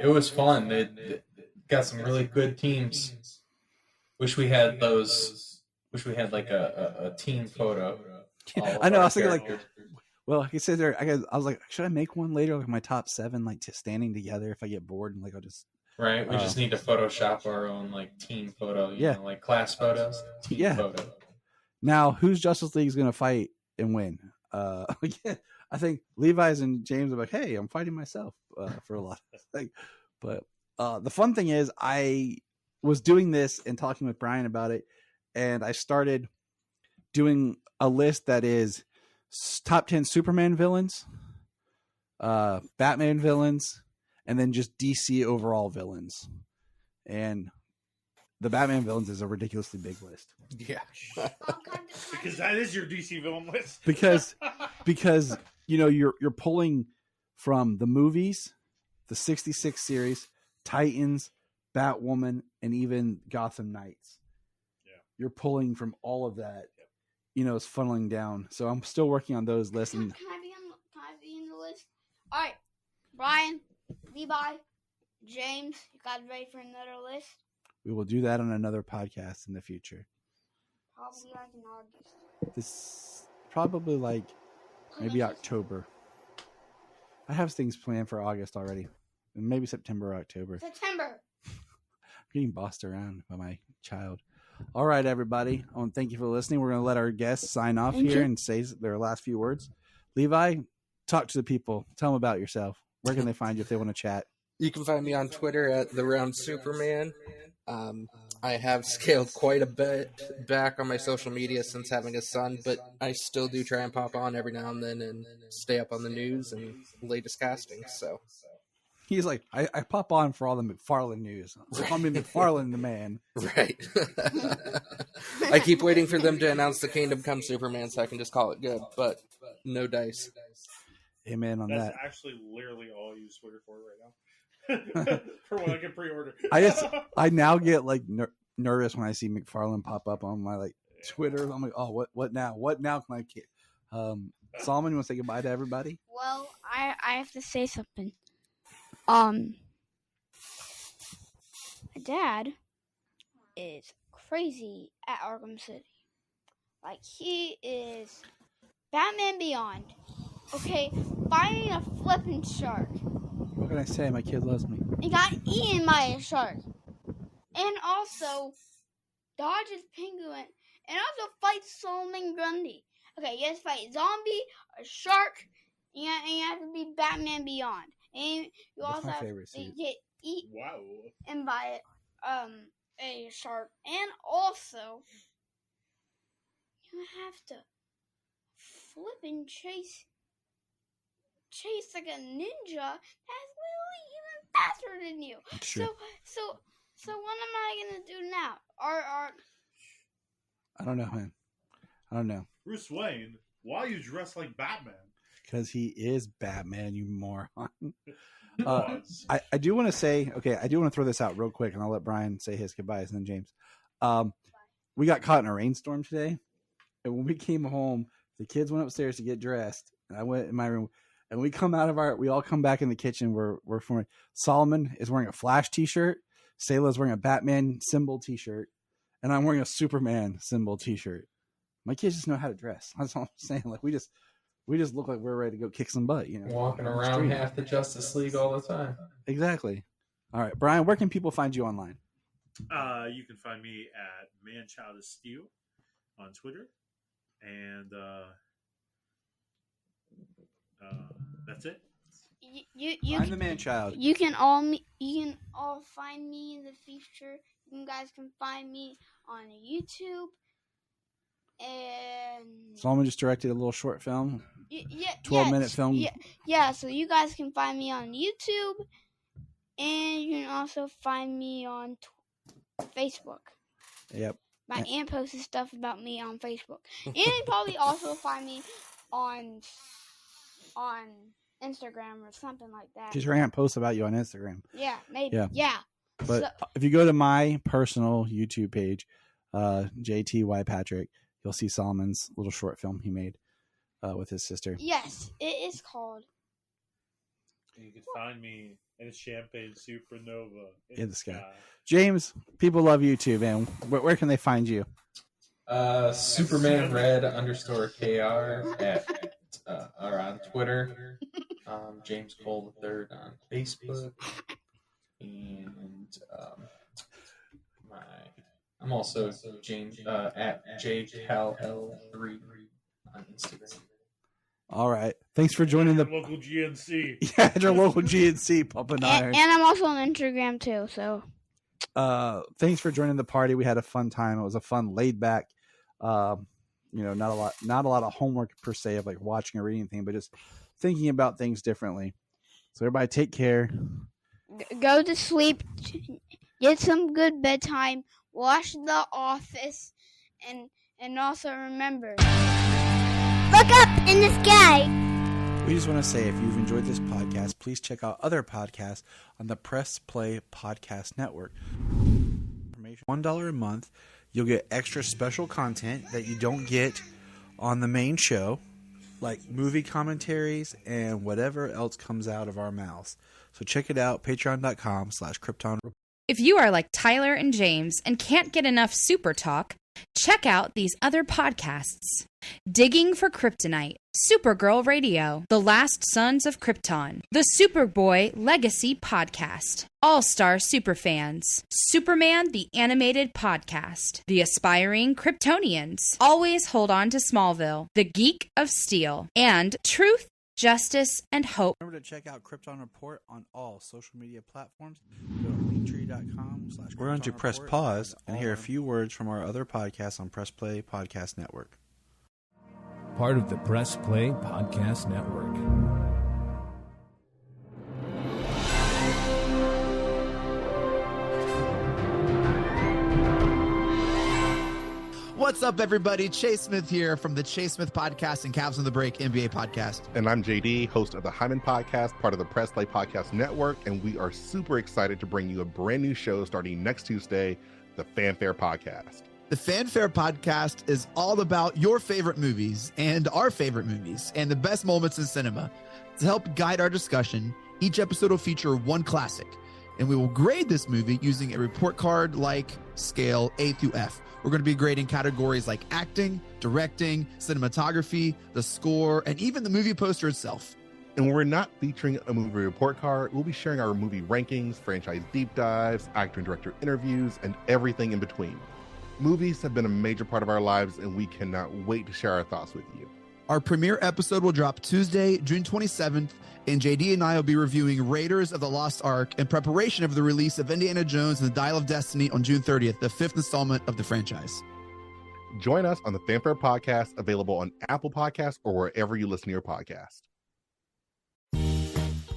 It was fun. It got some really good teams. Wish we had like a team photo. I know. I was thinking like. Well, like I said there, I was like, should I make one later, like my top 7, like standing together? If I get bored, and like I'll just right. We just need to Photoshop our own like team photo. You know, like class photos. Team photo. Now, who's Justice League is going to fight and win? I think Levi's and James are like, hey, I'm fighting myself for a lot of things. But the fun thing is, I was doing this and talking with Brian about it, and I started doing a list that is top 10 Superman villains, Batman villains, and then just DC overall villains. And the Batman villains is a ridiculously big list. Yeah. Because that is your DC villain list. because you're pulling from the movies, the 66 series, Titans, Batwoman, and even Gotham Knights. Yeah. You're pulling from all of that. It's funneling down. So I'm still working on those lists. Can I be in the list? All right, Brian, Levi, James, you guys ready for another list? We will do that on another podcast in the future. Probably like in August. This probably like maybe October. I have things planned for August already. And maybe September or October. September. I'm getting bossed around by my child. All right, everybody. Thank you for listening. We're going to let our guests sign off here and say their last few words. Levi, talk to the people. Tell them about yourself. Where can they find you if they want to chat? You can find me on Twitter at The Round Superman. I have scaled quite a bit back on my social media since having a son, but I still do try and pop on every now and then and stay up on the news and latest casting. So he's like, I pop on for all the McFarlane news. Call me McFarlane the man. Right. I keep waiting for them to announce the Kingdom Come Superman so I can just call it good, but no dice. Amen on that. That's actually literally all I use Twitter for right now. For when I can pre-order. I now get like nervous when I see McFarlane pop up on my like Twitter. I'm like, oh, what now? What now can I get? Solomon, you want to say goodbye to everybody? Well, I have to say something. My dad is crazy at Arkham City. Like, he is Batman Beyond. Okay, fighting a flipping shark. What can I say? My kid loves me. He got eaten by a shark. And also, dodges Penguin. And also fights Solomon Grundy. Okay, you have to fight zombie, a shark, and you have to be Batman Beyond. And you also have to get eaten by a shark. And also, you have to flip and chase like a ninja that's literally even faster than you. Sure. So what am I gonna do now? I don't know, man. I don't know. Bruce Wayne, why are you dressed like Batman? Because he is Batman, you moron. I do want to say, okay, I do want to throw this out real quick, and I'll let Brian say his goodbyes, and then James. We got caught in a rainstorm today, and when we came home, the kids went upstairs to get dressed, and I went in my room. And we all come back in the kitchen. We're forming. Solomon is wearing a Flash t-shirt. Sayla's wearing a Batman symbol t-shirt. And I'm wearing a Superman symbol t-shirt. My kids just know how to dress. That's all I'm saying. Like we just look like we're ready to go kick some butt, Walking around half the Justice League all the time. Exactly. All right, Brian, where can people find you online? You can find me at Manchild of Steel on Twitter. And that's it. I'm the Man-Child. You can all find me in the future. You guys can find me on YouTube. And Solomon just directed a little short film. 12-minute film. Yeah, so you guys can find me on YouTube. And you can also find me on Facebook. Yep. My aunt posted stuff about me on Facebook. And you probably also find me on Instagram or something like that. Because your aunt posts about you on Instagram. Yeah, maybe. Yeah. But if you go to my personal YouTube page, JTY Patrick, you'll see Solomon's little short film he made with his sister. Yes, it is called. You can find me in Champagne Supernova in the sky. James, people love you too, man. Where can they find you? Superman Red _KR or on Twitter. James Cole III on Facebook. And I'm also James at JCalL3 on Instagram. All right. Thanks for joining the local GNC. Yeah, your local GNC pumping iron. And I'm also on Instagram too, so thanks for joining the party. We had a fun time. It was a fun laid back not a lot of homework per se of like watching or reading anything, but just thinking about things differently. So everybody take care. Go to sleep, get some good bedtime, watch The Office, and also remember, look up in the sky. We just want to say, if you've enjoyed this podcast, please check out other podcasts on the Press Play Podcast Network. $1 a month, you'll get extra special content that you don't get on the main show, like movie commentaries and whatever else comes out of our mouths. So check it out, patreon.com/Krypton. If you are like Tyler and James and can't get enough super talk, check out these other podcasts. Digging for Kryptonite, Supergirl Radio, The Last Sons of Krypton, The Superboy Legacy Podcast, All-Star Superfans, Superman the Animated Podcast, The Aspiring Kryptonians, Always Hold On to Smallville, The Geek of Steel, and Truth, Justice, and Hope. Remember to check out Krypton Report on all social media platforms. Go to linktree.com/Krypton. We're going to press pause and hear a few words from our other podcasts on Press Play Podcast Network. Part of the Press Play Podcast Network. What's up, everybody? Chase Smith here from the Chase Smith Podcast and Cavs on the Break NBA Podcast. And I'm JD, host of the Hyman Podcast, part of the Press Play Podcast Network, and we are super excited to bring you a brand new show starting next Tuesday, the Fanfare Podcast. The Fanfare Podcast is all about your favorite movies and our favorite movies and the best moments in cinema. To help guide our discussion, each episode will feature one classic, and we will grade this movie using a report card-like scale A through F. We're going to be grading categories like acting, directing, cinematography, the score, and even the movie poster itself. And when we're not featuring a movie report card, we'll be sharing our movie rankings, franchise deep dives, actor and director interviews, and everything in between. Movies have been a major part of our lives, and we cannot wait to share our thoughts with you. Our premiere episode will drop Tuesday, June 27th, and JD and I will be reviewing Raiders of the Lost Ark in preparation of the release of Indiana Jones and the Dial of Destiny on June 30th, the fifth installment of the franchise. Join us on the Fanfare Podcast, available on Apple Podcasts or wherever you listen to your podcast.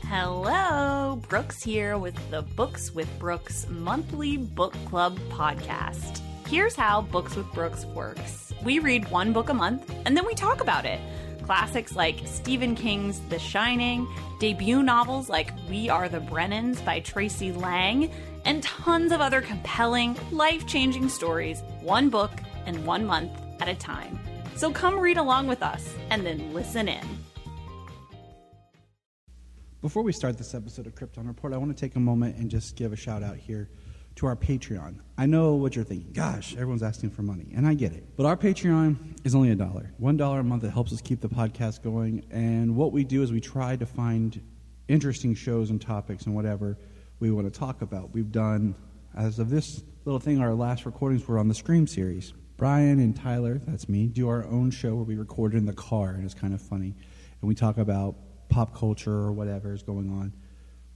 Hello, Brooks here with the Books with Brooks monthly book club podcast. Here's how Books with Brooks works. We read one book a month, and then we talk about it. Classics like Stephen King's The Shining, debut novels like We Are the Brennans by Tracy Lang, and tons of other compelling, life-changing stories, one book and 1 month at a time. So come read along with us, and then listen in. Before we start this episode of Krypton Report, I want to take a moment and just give a shout out here to our Patreon. I know what you're thinking. Gosh, everyone's asking for money, and I get it. But our Patreon is only $1. $1 a month. It helps us keep the podcast going. And what we do is we try to find interesting shows and topics and whatever we want to talk about. We've done, as of this little thing, our last recordings were on the Scream series. Brian and Tyler, that's me, do our own show where we record in the car, and it's kind of funny. And we talk about pop culture or whatever is going on.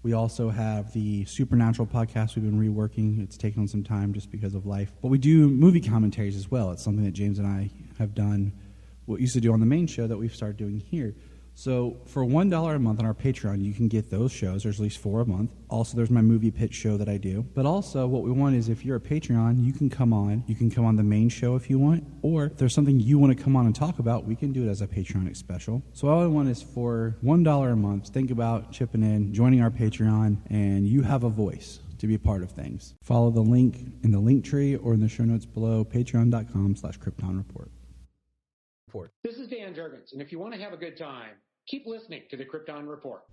We also have the Supernatural podcast we've been reworking. It's taken on some time just because of life. But we do movie commentaries as well. It's something that James and I have done, what we used to do on the main show that we've started doing here. So for $1 a month on our Patreon, you can get those shows. There's at least 4 a month. Also, there's my movie pitch show that I do. But also, what we want is if you're a Patreon, you can come on. You can come on the main show if you want. Or if there's something you want to come on and talk about, we can do it as a Patreon special. So all I want is for $1 a month, think about chipping in, joining our Patreon, and you have a voice to be a part of things. Follow the link in the link tree or in the show notes below, patreon.com/KryptonReport. This is Dan Jurgens, and if you want to have a good time, keep listening to the Krypton Report.